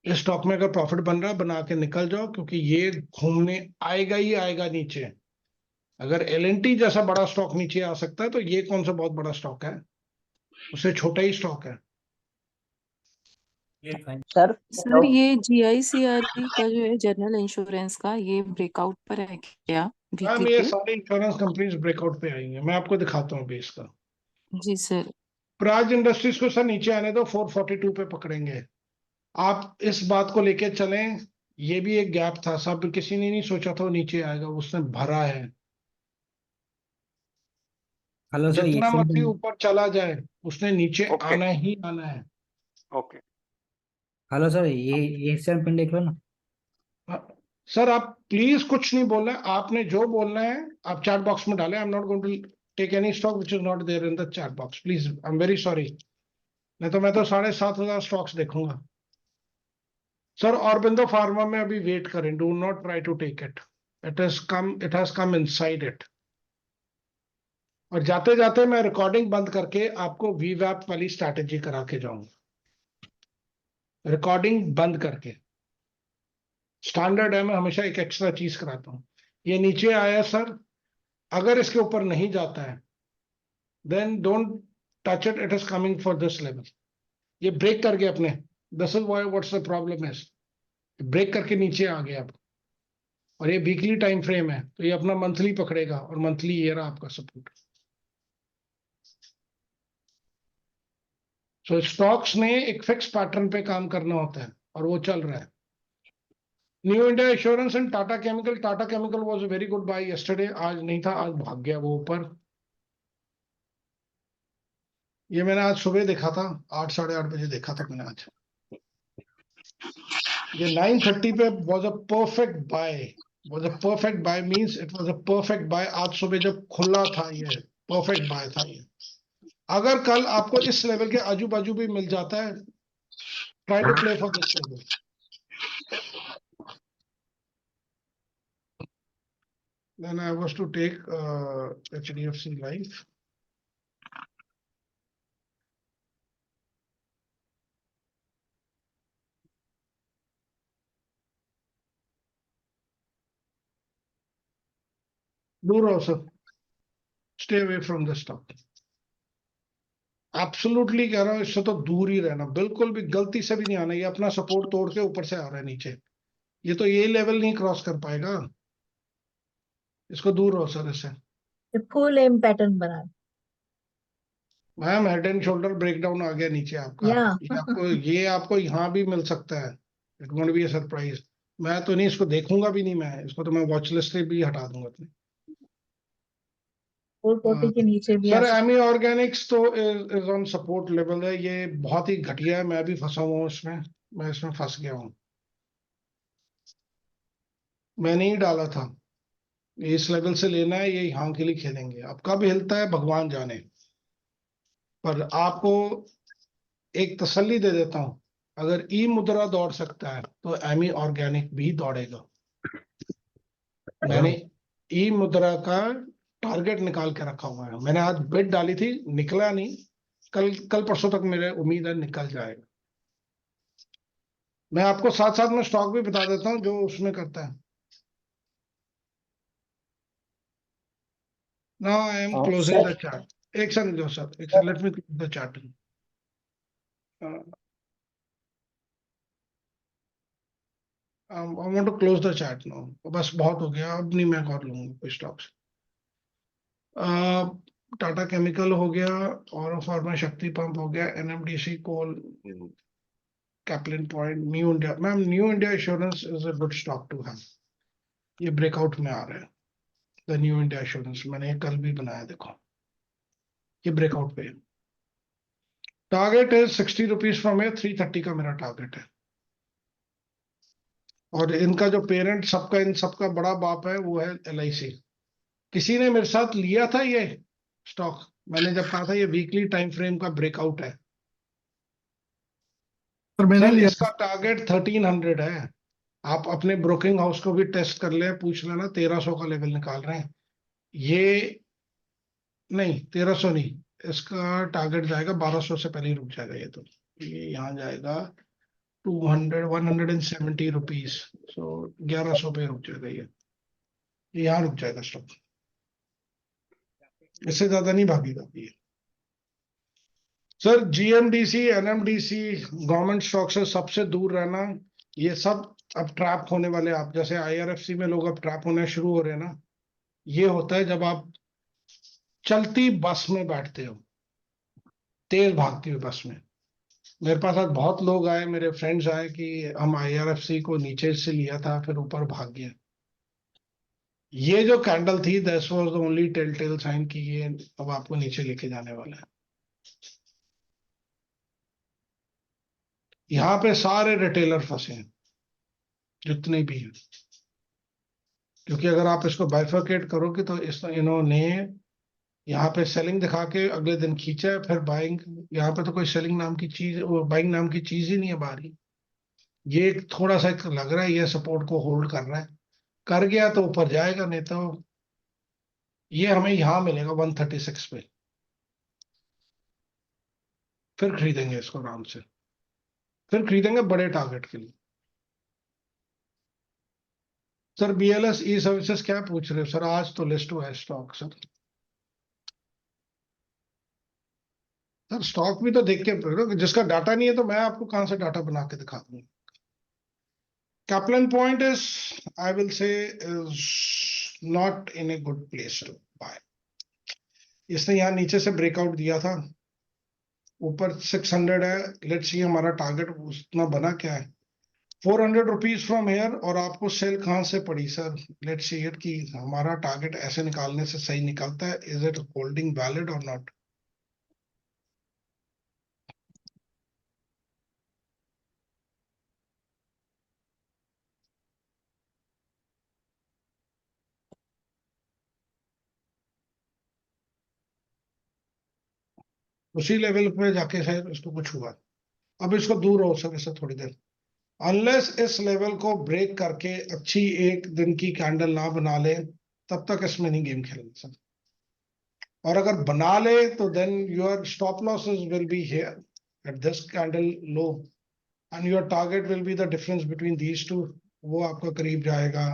इस स्टॉक में अगर प्रॉफिट बन रहा है, बना के निकल जाओ, क्योंकि ये घूमने आएगा ही आएगा नीचे। अगर L&T जैसा बड़ा स्टॉक नीचे आ सकता है, तो ये कौन सा बहुत बड़ा स्टॉक है, उससे छोटा ही स्टॉक है। सर ये GICRE का जो है जनरल इंश्योरेंस का, ये ब्रेकआउट पर है क्या मैम वीकली ये पे? सारी इंश्योरेंस कंपनीज ब्रेकआउट पे आई हैं, मैं आपको दिखाता हूँ बेस का। जी सर। प्राज इंडस्ट्रीज को सर नीचे आने दो, 442 पे पकड़ेंगे। आप इस बात को लेके चलें, ये भी एक गैप था, सब किसी ने नहीं सोचा था वो नीचे आएगा, उसने भरा है। हेलो सर, जितना एशियन मर्जी पेंट। ऊपर चला जाए, उसने नीचे आना ही आना है। ओके हेलो सर, ये एशियन पेंट देख लो ना। सर आप प्लीज कुछ नहीं बोलना है, आपने जो बोलना है आप चैट बॉक्स में डालें। I am not going to take any stock which is not there in the chat box, please, I am very sorry. नहीं तो मैं तो 7,500 स्टॉक्स देखूंगा। सर ऑरबिंदो फार्मा में अभी वेट करें, do not try to take it, it has come inside it. और जाते जाते मैं रिकॉर्डिंग बंद करके आपको वीवैप वाली स्ट्रैटेजी करा के जाऊंगा, रिकॉर्डिंग बंद करके। स्टैंडर्ड है, मैं हमेशा एक एक्स्ट्रा चीज कराता हूं। ये नीचे आया सर, अगर इसके ऊपर नहीं जाता है then don't touch it, it is coming for this level. ये ब्रेक कर गया अपने, this is what's the problem is, break करके नीचे आ गया अब, और ये वीकली टाइम फ्रेम है तो ये अपना मंथली पकड़ेगा, और मंथली ये रहा आपका सपोर्ट। सो स्टॉक्स ने एक फिक्स पैटर्न पे काम करना होता है और वो चल रहा है। New India assurance and Tata chemical was a very good buy yesterday, आज नहीं था, आज भाग गया वो ऊपर। ये मैंने आज सुबह देखा था, 8 साढ़े 8 बजे देखा था मैंने आज। ये 9:30 पे was a perfect buy, means it was a perfect buy. आज सुबह जब खुला था ये परफेक्ट बाय था ये। अगर कल आपको इस लेवल के आजू बाजू भी मिल जाता है, try to play for this level. Then I was to take HDFC Life. दूर रहो sir, stay away from the stock. Absolutely कह रहा हूं, इससे तो दूर ही रहना, बिल्कुल भी गलती से भी नहीं आना। ये अपना सपोर्ट तोड़ के ऊपर से आ रहा है नीचे, ये तो ये लेवल नहीं क्रॉस कर पाएगा, इसको दूर रहो सर इससे। फुल एम पैटर्न बना है। Ma'am head and shoulder breakdown आ गया नीचे आपका। ये आपको यहाँ भी मिल सकता है, it won't be a surprise. मैं तो नहीं इसको देखूंगा भी नहीं, मैं इसको तो मैं वॉच लिस्ट से भी हटा दूंगा अपने। 440 के नीचे भी सर आ सकता एमी ऑर्गेनिक्स तो इज ऑन सपोर्ट लेवल है, ये बहुत ही घटिया है, मैं भी फंसा हुआ हूँ इसमें, मैं इसमें फंस गया हूँ। मैंने ही डाला था, इस लेवल से लेना है, ये यहाँ के लिए खेलेंगे, अब कब हिलता है भगवान जाने। पर आपको एक तसल्ली दे देता हूं, अगर ई मुद्रा दौड़ सकता है तो एमी ऑर्गेनिक भी दौड़ेगा। मैंने ई मुद्रा का टारगेट निकाल के रखा हुआ है, मैंने आज बिड डाली थी, निकला नहीं, कल परसों तक मेरे उम्मीद है निकल जाएगा। मैं आपको साथ साथ में स्टॉक भी बता देता हूं जो उसमें करता है। Now I am closing the chart. एक सेकंड दो सर, एक second, let me close the chart. I want to close the chat now. बस बहुत हो गया, अब नहीं मैं कर लूंगा कोई स्टॉक्स। टाटा केमिकल हो गया, और फार्मा शक्ति पंप हो गया, NMDC coal, Caplin point, new India. Ma'am new India assurance is a good stock to have, ये ब्रेकआउट में आ रहा है। द न्यू इंडिया एश्योरेंस मैंने कल भी बनाया, देखो ये ब्रेकआउट पे। टारगेट है 60 रुपीज फ्रॉम है, 330 का मेरा टारगेट है। और इनका जो पेरेंट सबका, इन सबका बड़ा बाप है वो है LIC। किसी ने मेरे साथ लिया था ये स्टॉक, मैंने जब कहा था ये वीकली टाइम फ्रेम का ब्रेकआउट है। मैंने लिया इसका टारगेट 1300 है। आप अपने ब्रोकिंग हाउस को भी टेस्ट कर ले, पूछ लेना, 1300 का लेवल निकाल रहे हैं ये। नहीं 1300 नहीं, इसका टारगेट जाएगा 1200 से पहले ही रुक जाएगा ये, तो ये यहाँ जाएगा 170 रुपीज, सो 1100 पे रुक जाएगा ये यहाँ रुक जाएगा स्टॉक, इससे ज्यादा नहीं भागेगा ये। Sir GMDC, NMDC, government stock से सबसे दूर रहना। ये सब अब ट्रैप होने वाले, आप जैसे IRFC में लोग अब ट्रैप होने शुरू हो रहे हैं ना। ये होता है जब आप चलती बस में बैठते हो, तेज भागती हुई बस में। मेरे पास आज बहुत लोग आए, मेरे फ्रेंड्स आए कि हम IRFC को नीचे से लिया था फिर ऊपर भाग गया। ये जो कैंडल थी, that was the only tell sign कि ये अब आपको नीचे लेके जाने वाला है। यहाँ पे सारे रिटेलर फंसे हैं जितने भी हैं, क्योंकि अगर आप इसको बाइफरकेट करोगे तो इन्होंने यहाँ पे सेलिंग दिखा के अगले दिन खींचा है, फिर बाइंग। यहाँ पे तो कोई सेलिंग नाम की चीज, बाइंग नाम की चीज ही नहीं है बाहरी। ये थोड़ा सा लग रहा है ये सपोर्ट को होल्ड कर रहा है, कर गया तो ऊपर जाएगा, नहीं तो ये हमें यहां मिलेगा 136 पे, फिर खरीदेंगे इसको आराम से, फिर खरीदेंगे बड़े टारगेट के लिए। सर BLS ई सर्विसेज क्या पूछ रहे हो सर? आज तो लिस्ट हुआ है स्टॉक सर। सर स्टॉक भी तो देख के, जिसका डाटा नहीं है तो मैं आपको कहां से डाटा बना के दिखा दूंगा। Kaplan Point is, I will say, is not in a good place to buy. इसने यहाँ नीचे से ब्रेकआउट दिया था, ऊपर 600 है, लेट्स सी हमारा टारगेट उतना बना क्या है, 400 रुपीज फ्रॉम हेयर, और आपको सेल कहां से पड़ी सर? लेट्स सी इट कि हमारा टारगेट ऐसे निकालने से सही निकलता है, इज इट होल्डिंग वैलिड और नॉट? उसी लेवल पे जाके शायद इसको कुछ हुआ, अब इसको दूर हो सके सर थोड़ी देर, अनलेस इस लेवल को ब्रेक करके अच्छी एक दिन की कैंडल ना बना ले, तब तक इसमें नहीं गेम खेलेंगे सर। और अगर बना ले तो then your stop losses will be here at this candle low, and your target will be the difference between these two, वो आपका करीब जाएगा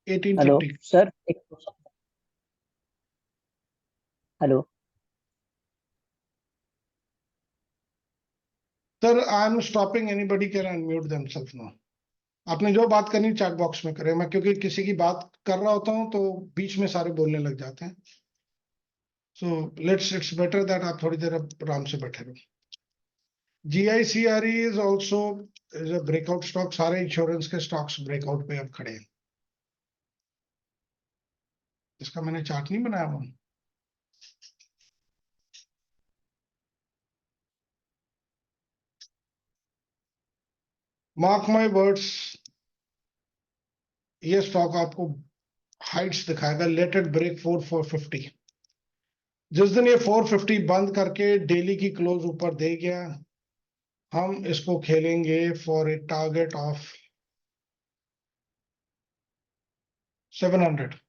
hello 1850। Sir, hello sir I am stopping, anybody can unmute themselves now. आपने जो बात करनी chat box में करें, मैं क्योंकि किसी की बात कर रहा होता हूँ तो बीच में सारे बोलने लग जाते हैं, सो इट्स बेटर दैट आप थोड़ी देर आराम से बैठे रहो। GICRE is also breakout stock, सारे इंश्योरेंस के स्टॉक्स ब्रेकआउट पे अब खड़े हैं। इसका मैंने चार्ट नहीं बनाया हुआ। मार्क माय वर्ड्स, ये स्टॉक आपको हाइट्स दिखाएगा, लेट इट ब्रेक 450। जिस दिन ये 450 बंद करके डेली की क्लोज ऊपर दे गया, हम इसको खेलेंगे for a target of 700।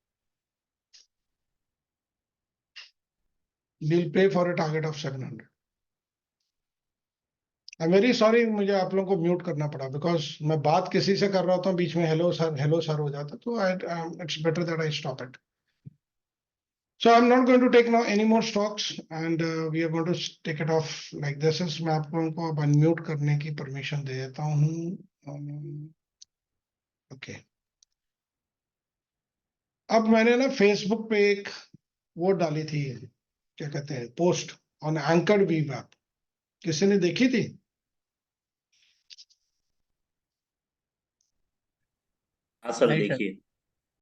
we'll pay for a target of 700। I am very sorry, मुझे आप लोगों को म्यूट करना पड़ा, बिकॉज मैं बात किसी से कर रहा होता हूँ, बीच में हेलो सर हो जाता, तो it's better that I stop it. So I'm not going to take now any more stocks, and we are going to take it off like this is। मैं आप लोगों को अब अनम्यूट करने की परमिशन दे देता हूँ। ओके, अब मैंने ना फेसबुक पे एक वो डाली थी, क्या कहते हैं, post on anchored weave app, किसी ने देखी थी? हाँ सर, नहीं सर। देखिए।